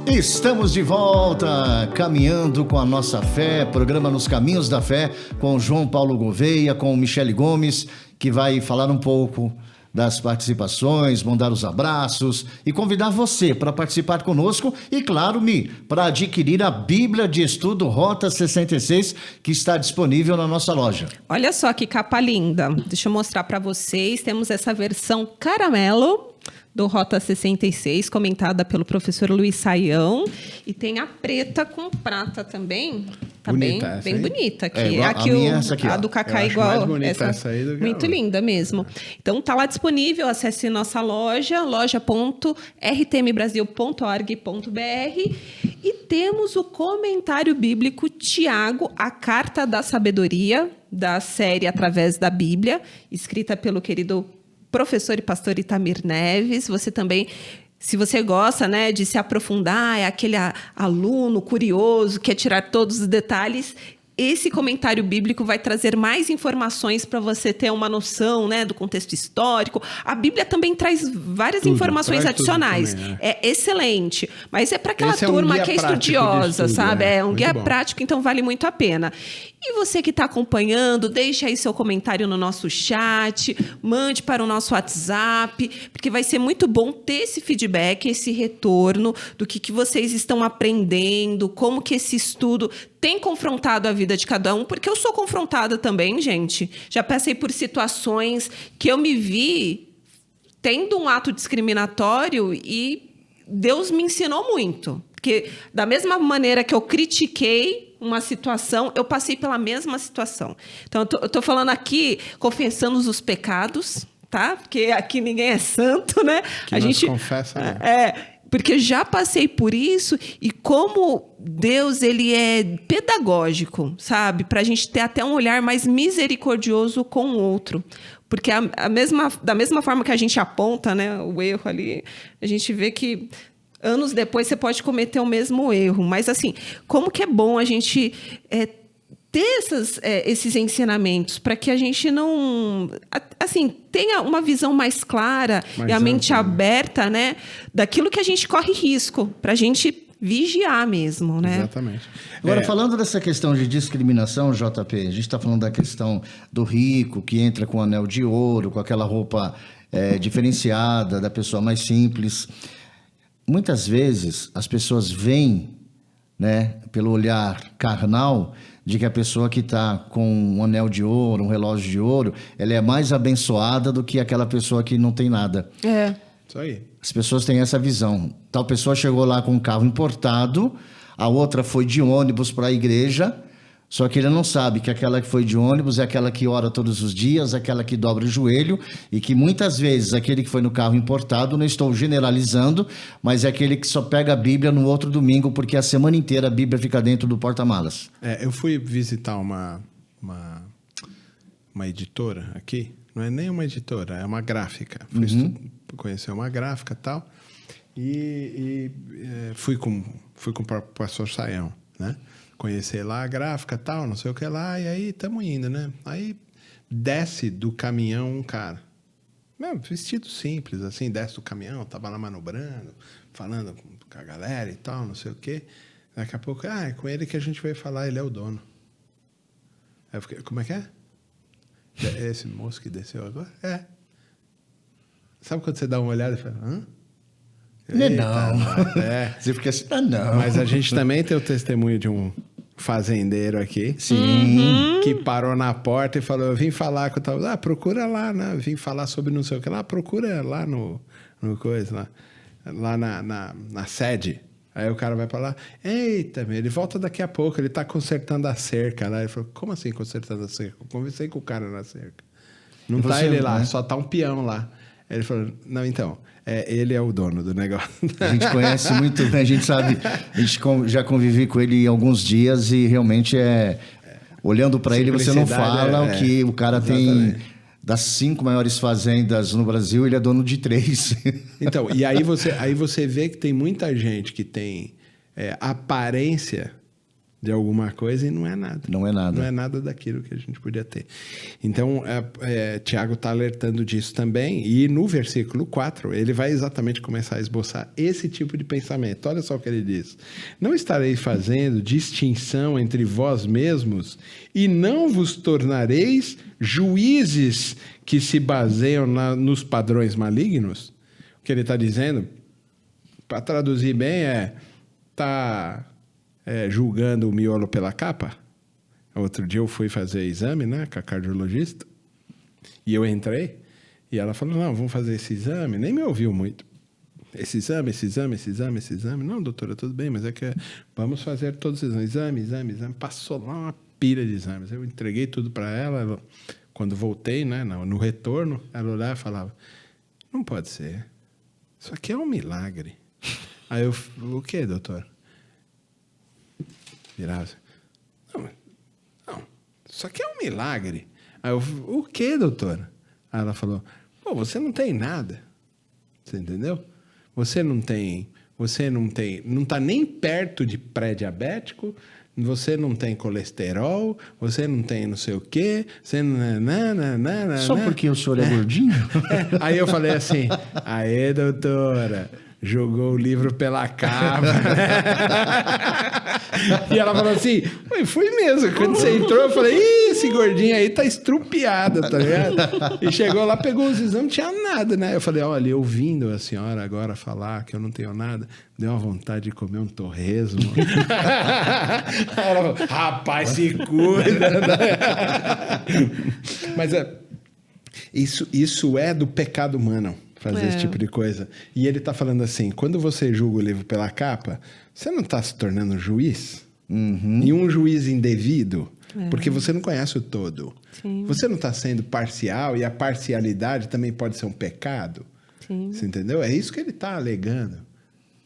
Estamos de volta, caminhando com a nossa fé, programa Nos Caminhos da Fé, com o João Paulo Gouveia, com o Michele Gomes, que vai falar um pouco das participações, mandar os abraços e convidar você para participar conosco e, claro, para adquirir a Bíblia de Estudo Rota 66, que está disponível na nossa loja. Olha só que capa linda. Deixa eu mostrar para vocês. Temos essa versão caramelo do Rota 66, comentada pelo professor Luiz Saião. E tem a preta com prata também. Tá bonita, bem bonita aqui. É igual, aqui essa aqui, a do Cacá mais igual. bonita essa aí do que muito linda mesmo. Então tá lá disponível, acesse nossa loja, loja.rtmbrasil.org.br, e temos o comentário bíblico Tiago, a Carta da Sabedoria, da série Através da Bíblia, escrita pelo querido professor e pastor Itamir Neves. Você também Se você gosta, né, de se aprofundar, é aquele aluno curioso, quer tirar todos os detalhes, esse comentário bíblico vai trazer mais informações para você ter uma noção, né, do contexto histórico. A Bíblia também traz várias informações adicionais. Também, é excelente, mas é para aquela Esse é um turma guia que é prático de estudiosa, estudo, sabe? É um muito guia bom. prático, então vale muito a pena. E você que está acompanhando, deixe aí seu comentário no nosso chat, mande para o nosso WhatsApp, porque vai ser muito bom ter esse feedback, esse retorno do que vocês estão aprendendo, como que esse estudo tem confrontado a vida de cada um, porque eu sou confrontada também, gente. Já passei por situações que eu me vi tendo um ato discriminatório e Deus me ensinou muito. Porque da mesma maneira que eu critiquei uma situação, eu passei pela mesma situação. Então, eu tô falando aqui, confessando os pecados, tá? Porque aqui ninguém é santo, né? Que a gente confessa, né? Porque já passei por isso e como Deus, ele é pedagógico, sabe? Para a gente ter até um olhar mais misericordioso com o outro. Porque da mesma forma que a gente aponta, né, o erro ali, a gente vê que anos depois você pode cometer o mesmo erro. Mas, assim, como que é bom a gente ter esses ensinamentos para que a gente não... Assim, tenha uma visão mais clara e a mente aberta, né, daquilo que a gente corre risco, para a gente vigiar mesmo, né? Exatamente. Agora, falando dessa questão de discriminação, JP, a gente está falando da questão do rico que entra com anel de ouro, com aquela roupa diferenciada, da pessoa mais simples. Muitas vezes as pessoas veem, né, pelo olhar carnal, de que a pessoa que está com um anel de ouro, um relógio de ouro, ela é mais abençoada do que aquela pessoa que não tem nada. Isso aí. As pessoas têm essa visão. Tal pessoa chegou lá com um carro importado, a outra foi de ônibus para a igreja, só que ele não sabe que aquela que foi de ônibus é aquela que ora todos os dias, aquela que dobra o joelho, e que muitas vezes aquele que foi no carro importado, não estou generalizando, mas é aquele que só pega a Bíblia no outro domingo, porque a semana inteira a Bíblia fica dentro do porta-malas. Eu fui visitar uma editora aqui, não é nem uma editora, é uma gráfica. Fui conhecer uma gráfica e tal, e fui com o pastor Saião, né? Conhecer lá a gráfica e tal, não sei o que lá, e aí estamos indo, né? Aí desce do caminhão um cara, vestido simples, assim, desce do caminhão, tava lá manobrando, falando com a galera e tal, não sei o quê. Daqui a pouco, é com ele que a gente veio falar, ele é o dono. Aí eu fiquei, como é que é? É esse moço que desceu agora? É. Sabe quando você dá uma olhada e fala, hã? Não. Você fica assim, não. Mas a gente também tem o testemunho de um fazendeiro aqui. Sim. Que parou na porta e falou, eu vim falar com o tal... procura lá, né? Eu vim falar sobre não sei o que lá. Procura lá no coisa, lá na sede. Aí o cara vai pra lá. Eita, ele volta daqui a pouco. Ele tá consertando a cerca lá. Ele falou, como assim consertando a cerca? Eu conversei com o cara na cerca. Não tá ele lá, só tá um peão lá. Ele falou, não, então... ele é o dono do negócio. A gente conhece muito bem, a gente sabe, a gente já convivi com ele alguns dias e realmente olhando para ele, você não fala o que o cara exatamente. Tem das 5 maiores fazendas no Brasil, ele é dono de 3. Então, e aí você vê que tem muita gente que tem aparência de alguma coisa e não é nada. Não é nada. Não é nada daquilo que a gente podia ter. Então, Tiago está alertando disso também. E no versículo 4, ele vai exatamente começar a esboçar esse tipo de pensamento. Olha só o que ele diz. Não estareis fazendo distinção entre vós mesmos e não vos tornareis juízes que se baseiam nos padrões malignos? O que ele está dizendo, para traduzir bem, julgando o miolo pela capa. Outro dia eu fui fazer exame, né, com a cardiologista, e eu entrei, e ela falou, não, vamos fazer esse exame, nem me ouviu muito. Esse exame. Não, doutora, tudo bem, mas é que vamos fazer todos os exames, exame. Passou lá uma pilha de exames. Eu entreguei tudo para ela, quando voltei, né, no retorno, ela olhava e falava, não pode ser, isso aqui é um milagre. Aí eu, o quê, doutor? Virava assim, não, isso aqui é um milagre. Aí eu, o quê, doutora? Aí ela falou, pô, você não tem nada. Você entendeu? Você não está nem perto de pré-diabético, você não tem colesterol, você não tem não sei o quê, você não... Só porque o senhor é gordinho? Aí eu falei assim, aê, doutora, jogou o livro pela capa. E ela falou assim, fui mesmo. Quando você entrou, eu falei, ih, esse gordinho aí tá estrupiado, tá ligado? E chegou lá, pegou os exames, não tinha nada, né? Eu falei, olha, ouvindo a senhora agora falar que eu não tenho nada, deu uma vontade de comer um torresmo. Aí ela falou, rapaz, se cuida. Mas isso é do pecado humano. Fazer esse tipo de coisa. E ele está falando assim, quando você julga o livro pela capa, você não está se tornando juiz? E um juiz indevido? Porque você não conhece o todo. Sim. Você não está sendo parcial, e a parcialidade também pode ser um pecado. Sim. Você entendeu? É isso que ele está alegando.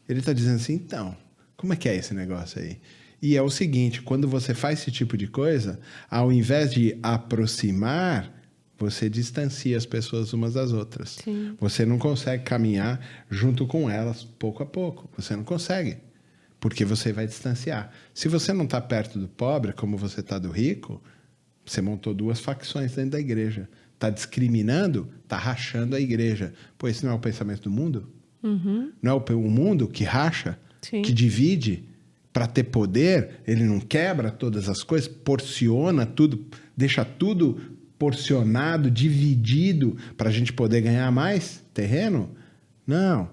Ele está dizendo assim, então, como é que é esse negócio aí? E é o seguinte, quando você faz esse tipo de coisa, ao invés de aproximar, você distancia as pessoas umas das outras. Sim. Você não consegue caminhar junto com elas pouco a pouco. Você não consegue, porque você vai distanciar. Se você não está perto do pobre, como você está do rico, você montou 2 facções dentro da igreja. Está discriminando, está rachando a igreja. Pô, esse não é o pensamento do mundo? Não é o mundo que racha, sim, que divide para ter poder? Ele não quebra todas as coisas, porciona tudo, deixa tudo porcionado, dividido, para a gente poder ganhar mais terreno? Não.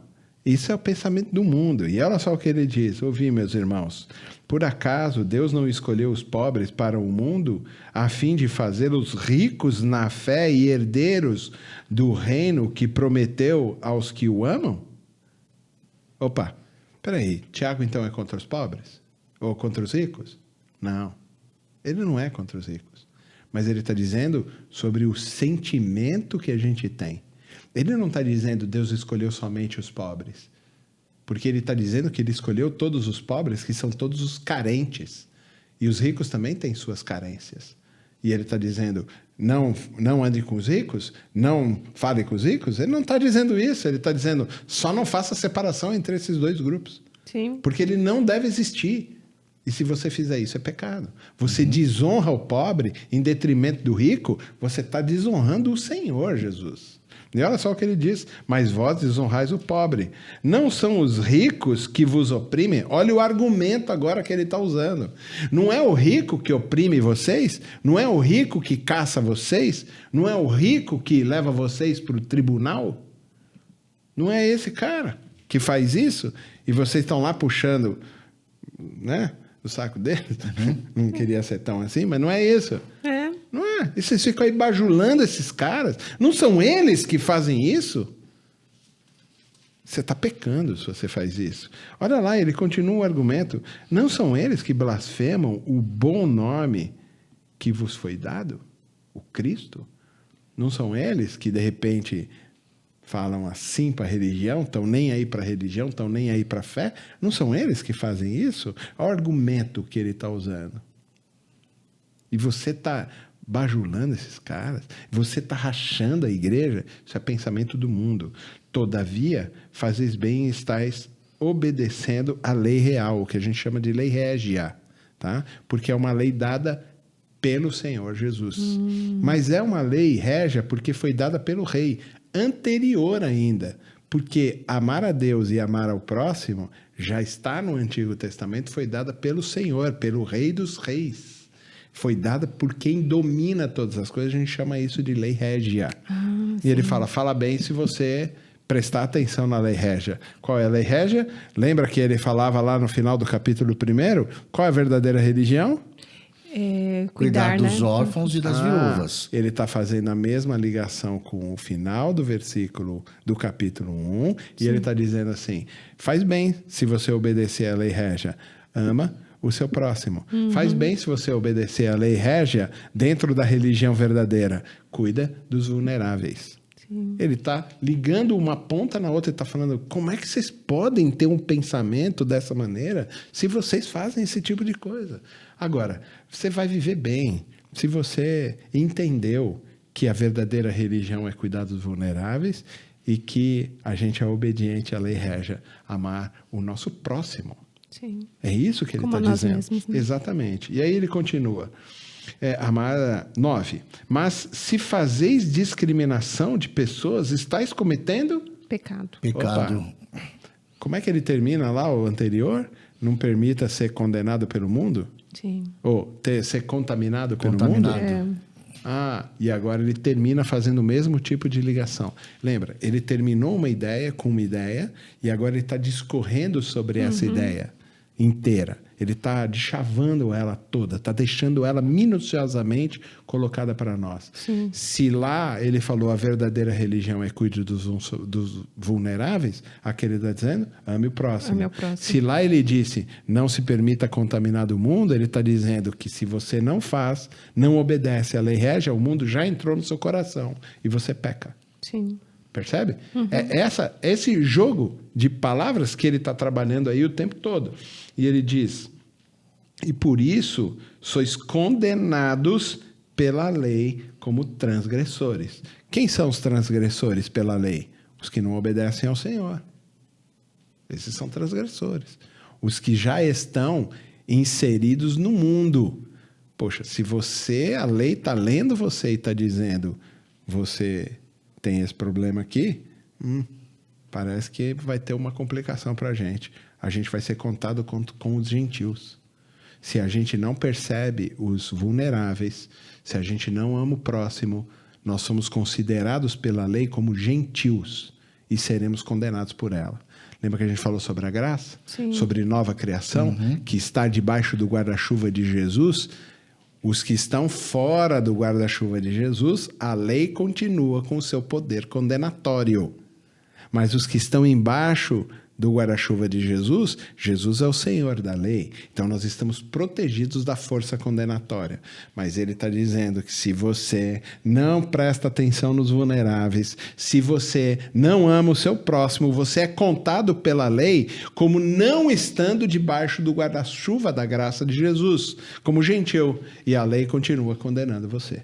Isso é o pensamento do mundo. E olha só o que ele diz. Ouvi, meus irmãos. Por acaso Deus não escolheu os pobres para o mundo a fim de fazê-los ricos na fé e herdeiros do reino que prometeu aos que o amam? Opa, peraí. Tiago então é contra os pobres? Ou contra os ricos? Não. Ele não é contra os ricos. Mas ele está dizendo sobre o sentimento que a gente tem. Ele não está dizendo Deus escolheu somente os pobres. Porque ele está dizendo que ele escolheu todos os pobres, que são todos os carentes. E os ricos também têm suas carências. E ele está dizendo, não ande com os ricos, não fale com os ricos. Ele não está dizendo isso. Ele está dizendo, só não faça separação entre esses 2 grupos. Sim. Porque ele não deve existir. E se você fizer isso, é pecado. Você desonra o pobre em detrimento do rico, você está desonrando o Senhor Jesus. E olha só o que ele diz, mas vós desonrais o pobre. Não são os ricos que vos oprimem? Olha o argumento agora que ele está usando. Não é o rico que oprime vocês? Não é o rico que caça vocês? Não é o rico que leva vocês para o tribunal? Não é esse cara que faz isso? E vocês estão lá puxando, né, o saco deles? Não queria ser tão assim, mas não é isso. Não é. E vocês ficam aí bajulando esses caras. Não são eles que fazem isso? Você está pecando se você faz isso. Olha lá, ele continua o argumento. Não são eles que blasfemam o bom nome que vos foi dado? O Cristo? Não são eles que, de repente, falam assim para a religião, estão nem aí para a religião, estão nem aí para a fé? Não são eles que fazem isso? Olha o argumento que ele está usando. E você está bajulando esses caras, você está rachando a igreja, isso é pensamento do mundo. Todavia, fazeis bem e estáis obedecendo a lei real, o que a gente chama de lei régia, tá? Porque é uma lei dada pelo Senhor Jesus. Mas é uma lei régia porque foi dada pelo rei, anterior ainda, porque amar a Deus e amar ao próximo já está no Antigo Testamento, foi dada pelo Senhor, pelo Rei dos Reis. Foi dada por quem domina todas as coisas, a gente chama isso de lei régia. E ele fala bem se você prestar atenção na lei régia. Qual é a lei régia? Lembra que ele falava lá no final do capítulo 1? Qual é a verdadeira religião? Cuidar dos órfãos e das viúvas. Ele está fazendo a mesma ligação com o final do versículo do capítulo 1. E ele está dizendo assim, faz bem se você obedecer à lei régia. Ama o seu próximo. Faz bem se você obedecer à lei régia dentro da religião verdadeira. Cuida dos vulneráveis. Ele está ligando uma ponta na outra e está falando, como é que vocês podem ter um pensamento dessa maneira se vocês fazem esse tipo de coisa? Agora, você vai viver bem se você entendeu que a verdadeira religião é cuidar dos vulneráveis e que a gente é obediente à lei régia, amar o nosso próximo. Sim. É isso que ele Como está nós dizendo. mesmos, né? Exatamente. E aí ele continua. Amar 9. Mas se fazeis discriminação de pessoas, estáis cometendo... Pecado. Pecado. Opa. Como é que ele termina lá, o anterior? Não permita ser condenado pelo mundo? Sim. Ou ser contaminado pelo Contaminado. mundo? E agora ele termina fazendo o mesmo tipo de ligação. Lembra, ele terminou uma ideia com uma ideia e agora ele está discorrendo sobre essa ideia inteira. Ele está deschavando ela toda, está deixando ela minuciosamente colocada para nós. Sim. Se lá ele falou a verdadeira religião é cuide dos vulneráveis, aqui ele está dizendo ame o próximo. Ame o próximo. Se lá ele disse não se permita contaminar do mundo, ele está dizendo que se você não faz, não obedece à lei régia, o mundo já entrou no seu coração e você peca. Sim. Percebe? É esse jogo de palavras que ele está trabalhando aí o tempo todo. E ele diz, e por isso sois condenados pela lei como transgressores. Quem são os transgressores pela lei? Os que não obedecem ao Senhor. Esses são transgressores. Os que já estão inseridos no mundo. Poxa, se a lei está lendo você e está dizendo, você tem esse problema aqui, parece que vai ter uma complicação para a gente. A gente vai ser contado com os gentios. Se a gente não percebe os vulneráveis, se a gente não ama o próximo, nós somos considerados pela lei como gentios e seremos condenados por ela. Lembra que a gente falou sobre a graça? Sim. Sobre nova criação, que está debaixo do guarda-chuva de Jesus. Os que estão fora do guarda-chuva de Jesus, a lei continua com o seu poder condenatório. Mas os que estão embaixo do guarda-chuva de Jesus, Jesus é o Senhor da lei. Então nós estamos protegidos da força condenatória. Mas ele está dizendo que se você não presta atenção nos vulneráveis, se você não ama o seu próximo, você é contado pela lei como não estando debaixo do guarda-chuva da graça de Jesus, como gentil. E a lei continua condenando você.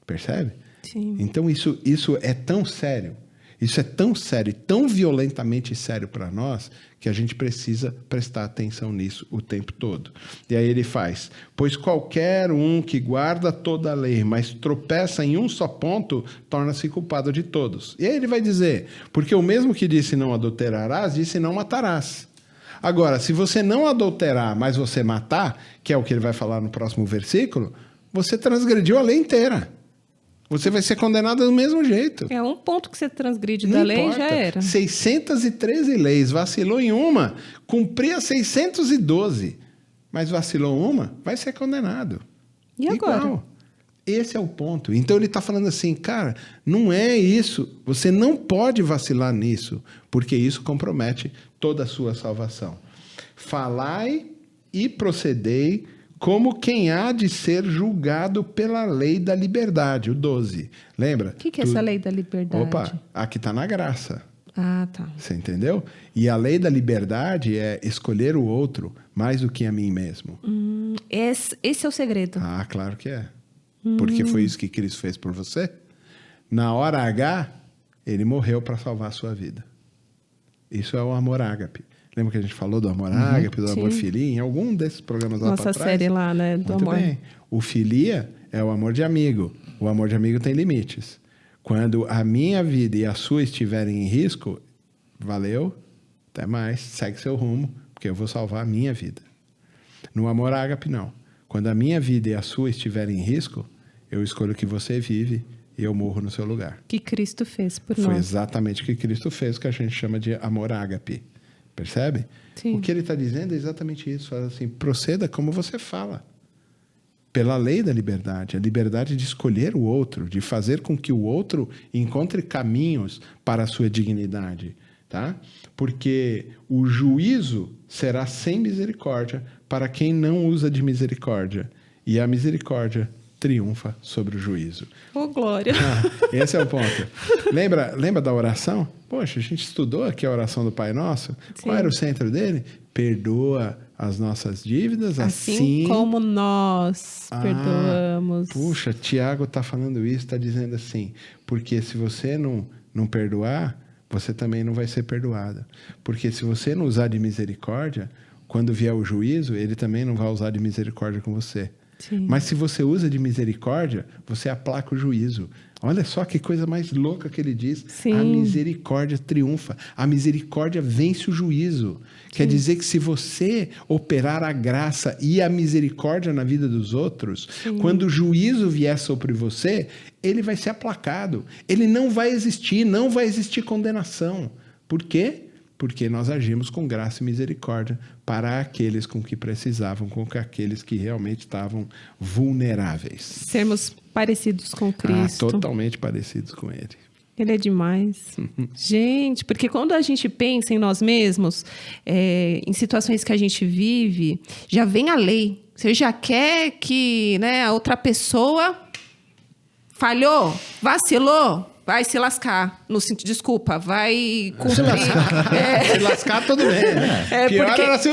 Percebe? Sim. Então isso é tão sério. Isso é tão sério, tão violentamente sério para nós, que a gente precisa prestar atenção nisso o tempo todo. E aí ele faz, pois qualquer um que guarda toda a lei, mas tropeça em um só ponto, torna-se culpado de todos. E aí ele vai dizer, porque o mesmo que disse não adulterarás, disse não matarás. Agora, se você não adulterar, mas você matar, que é o que ele vai falar no próximo versículo, você transgrediu a lei inteira. Você vai ser condenado do mesmo jeito. É um ponto que você transgride Não da lei, importa. já era. 613 leis, vacilou em uma, cumpria 612. Mas vacilou uma, vai ser condenado. E agora? Igual. Esse é o ponto. Então ele está falando assim, cara, não é isso. Você não pode vacilar nisso, porque isso compromete toda a sua salvação. Falai e procedei como quem há de ser julgado pela lei da liberdade, o 12. Lembra? O que é essa lei da liberdade? Opa, aqui está na graça. Ah, tá. Você entendeu? E a lei da liberdade é escolher o outro mais do que a mim mesmo. Esse é o segredo. Ah, claro que é. Porque foi isso que Cristo fez por você. Na hora H, ele morreu para salvar a sua vida. Isso é o amor ágape. Lembra que a gente falou do amor ágape, do amor filia, em algum desses programas lá para trás? Nossa série lá, né, do Muito amor. bem. O filia é o amor de amigo. O amor de amigo tem limites. Quando a minha vida e a sua estiverem em risco, valeu, até mais, segue seu rumo, porque eu vou salvar a minha vida. No amor ágape, não. Quando a minha vida e a sua estiverem em risco, eu escolho que você vive e eu morro no seu lugar. Que Cristo fez por Foi nós. exatamente o que Cristo fez, que a gente chama de amor ágape. Percebe? Sim. O que ele está dizendo é exatamente isso. Fala assim, proceda como você fala. Pela lei da liberdade. A liberdade de escolher o outro, de fazer com que o outro encontre caminhos para a sua dignidade. Tá? Porque o juízo será sem misericórdia para quem não usa de misericórdia. E a misericórdia triunfa sobre o juízo. Ô, glória. Esse é o ponto. Lembra da oração? Poxa, a gente estudou aqui a oração do Pai Nosso. Sim. Qual era o centro dele? Perdoa as nossas dívidas, Assim como nós perdoamos. Puxa, Tiago está falando isso, está dizendo assim, porque se você não não perdoar, você também não vai ser perdoada. Porque se você não usar de misericórdia, quando vier o juízo, ele também não vai usar de misericórdia com você. Sim. Mas se você usa de misericórdia, você aplaca o juízo. Olha só que coisa mais louca que ele diz. Sim. A misericórdia triunfa. A misericórdia vence o juízo. Quer dizer que se você operar a graça e a misericórdia na vida dos outros, quando o juízo vier sobre você, ele vai ser aplacado. Ele não vai existir condenação. Por quê? Porque nós agimos com graça e misericórdia para aqueles com que precisavam, com aqueles que realmente estavam vulneráveis. Sermos parecidos com Cristo. Totalmente parecidos com Ele. Ele é demais. Gente, porque quando a gente pensa em nós mesmos, em situações que a gente vive, já vem a lei. Você já quer que, né, a outra pessoa falhou, vacilou, vai se lascar. No sentido, desculpa, vai cumprir. Se lascar, tudo bem. Pior porque... era assim...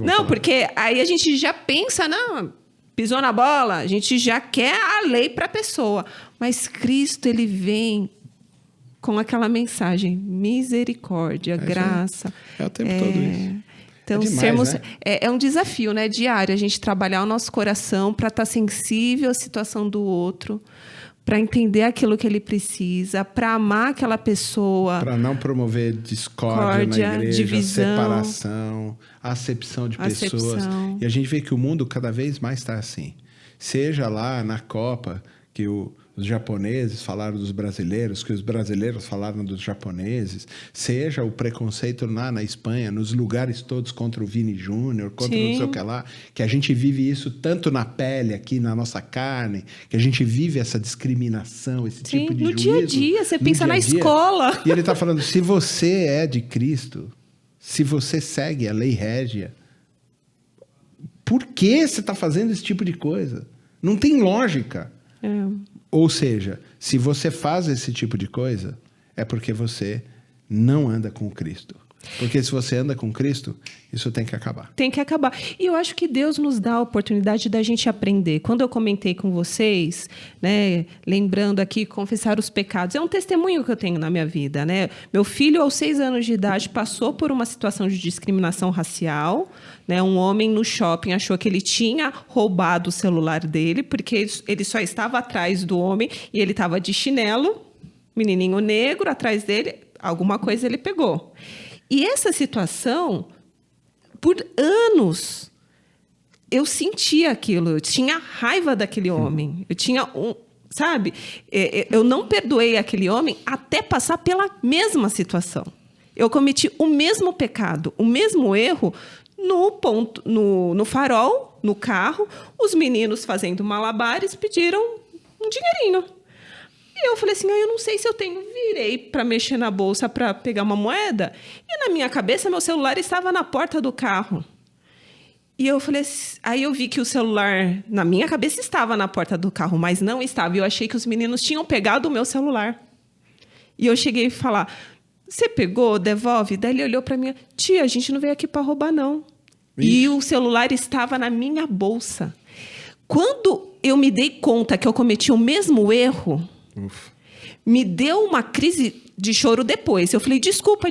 Não, porque aí a gente já pensa, não, pisou na bola, a gente já quer a lei para a pessoa. Mas Cristo, ele vem com aquela mensagem, misericórdia, graça. É o tempo todo isso. Então, demais, né? é um desafio, né, diário, a gente trabalhar o nosso coração para estar sensível à situação do outro, para entender aquilo que ele precisa, para amar aquela pessoa. Para não promover discórdia na igreja, divisão, separação, acepção de pessoas. E a gente vê que o mundo cada vez mais está assim. Seja lá na Copa, que os japoneses falaram dos brasileiros, que os brasileiros falaram dos japoneses, seja o preconceito lá na Espanha, nos lugares todos contra o Vini Júnior, contra não sei o que lá, que a gente vive isso tanto na pele, aqui na nossa carne, que a gente vive essa discriminação, esse tipo de no juízo. Dia a dia, você pensa na escola. E ele está falando, se você é de Cristo, se você segue a lei régia, por que você está fazendo esse tipo de coisa? Não tem lógica. Ou seja, se você faz esse tipo de coisa, é porque você não anda com Cristo. Porque se você anda com Cristo, isso tem que acabar. Tem que acabar. E eu acho que Deus nos dá a oportunidade da gente aprender. Quando eu comentei com vocês, né, lembrando aqui, confessar os pecados, é um testemunho que eu tenho na minha vida, né? Meu filho, aos 6 anos de idade, passou por uma situação de discriminação racial, né? Um homem no shopping achou que ele tinha roubado o celular dele, porque ele só estava atrás do homem e ele estava de chinelo, menininho negro atrás dele, alguma coisa ele pegou. E essa situação, por anos, eu sentia aquilo. Eu tinha raiva daquele homem. Eu tinha sabe? Eu não perdoei aquele homem até passar pela mesma situação. Eu cometi o mesmo pecado, o mesmo erro no farol, no carro. Os meninos fazendo malabares pediram um dinheirinho. E eu falei assim, eu não sei se eu tenho. Virei para mexer na bolsa para pegar uma moeda. E na minha cabeça, meu celular estava na porta do carro. E eu falei, aí eu vi que o celular, na minha cabeça, estava na porta do carro, mas não estava. E eu achei que os meninos tinham pegado o meu celular. E eu cheguei a falar, você pegou? Devolve? Daí ele olhou para mim, tia, a gente não veio aqui para roubar, não. Ixi. E o celular estava na minha bolsa. Quando eu me dei conta que eu cometi o mesmo erro... Ufa. Me deu uma crise de choro depois. Eu falei, desculpa.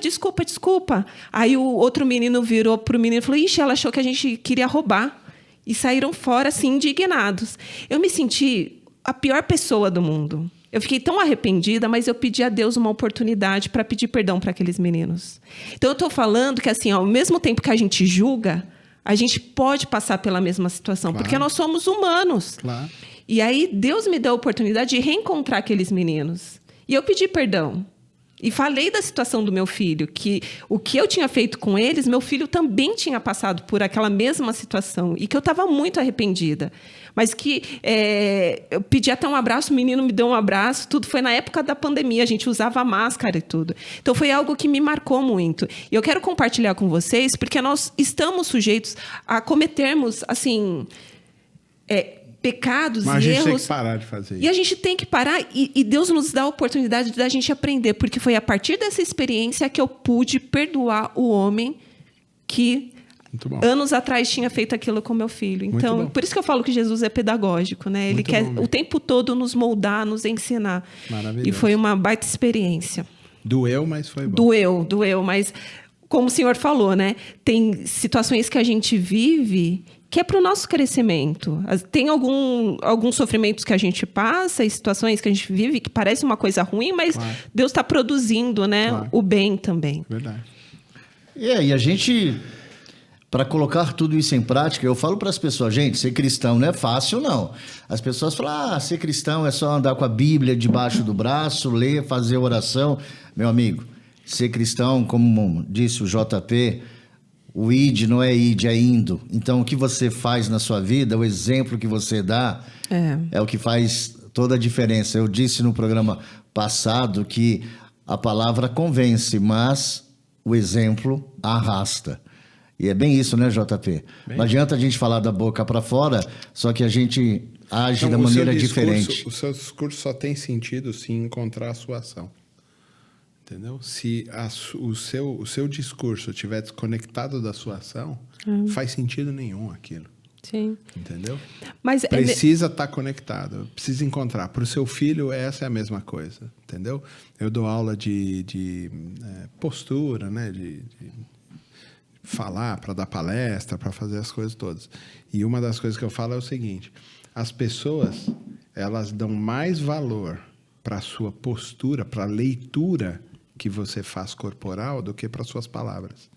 Aí o outro menino virou pro menino e falou, ixi, ela achou que a gente queria roubar. E saíram fora, assim, indignados. Eu me senti a pior pessoa do mundo. Eu fiquei tão arrependida, mas eu pedi a Deus uma oportunidade para pedir perdão para aqueles meninos. Então, eu estou falando que, assim, ao mesmo tempo que a gente julga, a gente pode passar pela mesma situação, claro. Porque nós somos humanos. Claro. E aí, Deus me deu a oportunidade de reencontrar aqueles meninos. E eu pedi perdão. E falei da situação do meu filho, que o que eu tinha feito com eles, meu filho também tinha passado por aquela mesma situação. E que eu estava muito arrependida. Mas que eu pedi até um abraço, o menino me deu um abraço. Tudo foi na época da pandemia, a gente usava máscara e tudo. Então, foi algo que me marcou muito. E eu quero compartilhar com vocês, porque nós estamos sujeitos a cometermos, assim... pecados Mas e erros. A gente tem que parar de fazer isso. E a gente tem que parar, e Deus nos dá a oportunidade da gente aprender, porque foi a partir dessa experiência que eu pude perdoar o homem que Muito bom. Anos atrás tinha feito aquilo com meu filho. Então, por isso que eu falo que Jesus é pedagógico, né? Ele quer o tempo todo nos moldar, nos ensinar. Maravilhoso. E foi uma baita experiência. Doeu, mas foi bom. Doeu, mas como o senhor falou, né? Tem situações que a gente vive que é para o nosso crescimento. Tem alguns sofrimentos que a gente passa e situações que a gente vive que parece uma coisa ruim, mas Deus está produzindo, né? O bem também. Verdade. E a gente, para colocar tudo isso em prática, eu falo para as pessoas, gente, ser cristão não é fácil, não. As pessoas falam, ser cristão é só andar com a Bíblia debaixo do braço, ler, fazer oração. Meu amigo, ser cristão, como disse o JP, o id não é id, é indo. Então, o que você faz na sua vida, o exemplo que você dá, é o que faz toda a diferença. Eu disse no programa passado que a palavra convence, mas o exemplo arrasta. E é bem isso, né, JP? Não adianta a gente falar da boca para fora, só que a gente age da maneira diferente. O seu discurso só tem sentido se encontrar a sua ação. Entendeu? Se o seu discurso estiver desconectado da sua ação, faz sentido nenhum aquilo. Sim. Entendeu? Mas precisa estar conectado, precisa encontrar. Para o seu filho, essa é a mesma coisa. Entendeu? Eu dou aula de postura, né? De falar, para dar palestra, para fazer as coisas todas. E uma das coisas que eu falo é o seguinte: as pessoas, elas dão mais valor para a sua postura, para a leitura que você faz corporal do que para suas palavras.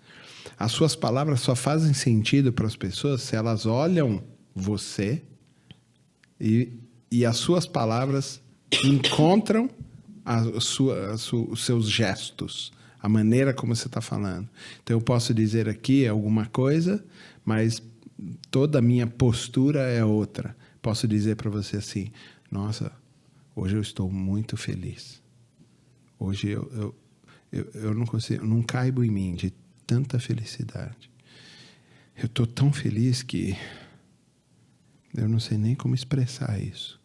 As suas palavras só fazem sentido para as pessoas se elas olham você e as suas palavras encontram os seus gestos, a maneira como você está falando. Então, eu posso dizer aqui alguma coisa, mas toda a minha postura é outra. Posso dizer para você assim, nossa, hoje eu estou muito feliz. Hoje eu não consigo, não caibo em mim de tanta felicidade. Eu estou tão feliz que eu não sei nem como expressar isso.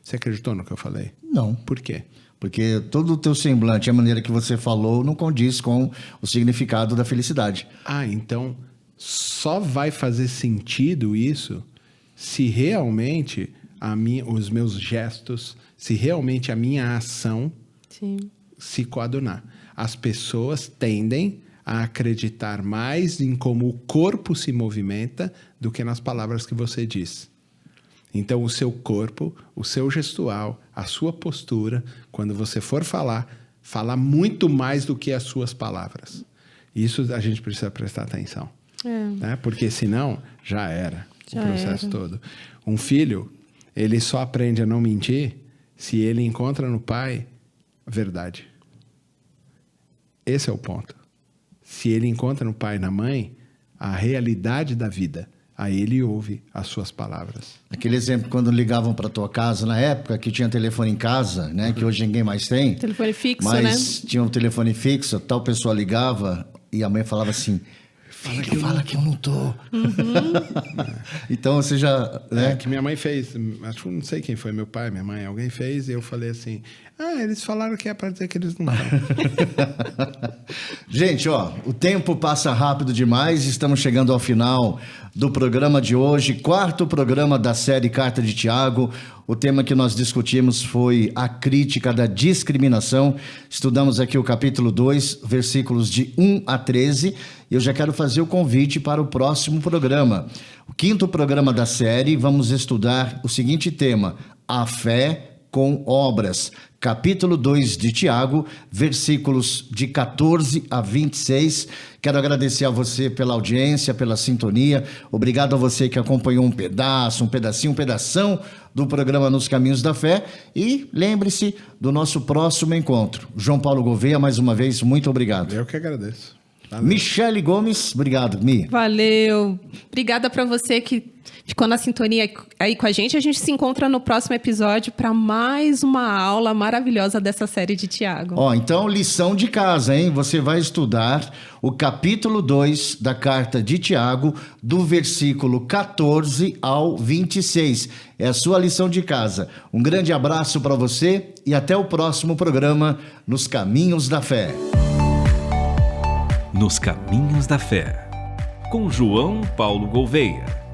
Você acreditou no que eu falei? Não. Por quê? Porque todo o teu semblante, a maneira que você falou, não condiz com o significado da felicidade. Então só vai fazer sentido isso se realmente os meus gestos, se realmente a minha ação se coadunar. As pessoas tendem a acreditar mais em como o corpo se movimenta do que nas palavras que você diz. Então, o seu corpo, o seu gestual, a sua postura, quando você for falar muito mais do que as suas palavras. Isso a gente precisa prestar atenção. Né? Porque senão, já era o processo todo. Um filho, ele só aprende a não mentir se ele encontra no pai a verdade. Esse é o ponto. Se ele encontra no pai e na mãe a realidade da vida, aí ele ouve as suas palavras. Aquele exemplo, quando ligavam para tua casa na época, que tinha telefone em casa, né? Que hoje ninguém mais tem. Telefone fixo, mas tinha um telefone fixo, tal pessoa ligava e a mãe falava assim... Fala que eu não tô. Então você já... Né? Que minha mãe fez, acho que não sei quem foi, meu pai, minha mãe, alguém fez, e eu falei assim, eles falaram que é para dizer que eles não estão. Gente, o tempo passa rápido demais, estamos chegando ao final do programa de hoje, 4º programa da série Carta de Tiago. O tema que nós discutimos foi a crítica da discriminação. Estudamos aqui o capítulo 2, versículos de 1 a 13. Eu já quero fazer o convite para o próximo programa. O 5º programa da série, vamos estudar o seguinte tema: a fé com obras. Capítulo 2 de Tiago, versículos de 14 a 26. Quero agradecer a você pela audiência, pela sintonia. Obrigado a você que acompanhou um pedação do programa Nos Caminhos da Fé. E lembre-se do nosso próximo encontro. João Paulo Gouveia, mais uma vez, muito obrigado. Eu que agradeço. Valeu. Michele Gomes, obrigado, Mi. Valeu. Obrigada para você que ficou na sintonia aí com a gente. A gente se encontra no próximo episódio para mais uma aula maravilhosa dessa série de Tiago. Então, lição de casa, hein? Você vai estudar o capítulo 2 da carta de Tiago, do versículo 14 ao 26. É a sua lição de casa. Um grande abraço para você e até o próximo programa Nos Caminhos da Fé. Nos Caminhos da Fé, com João Paulo Gouveia.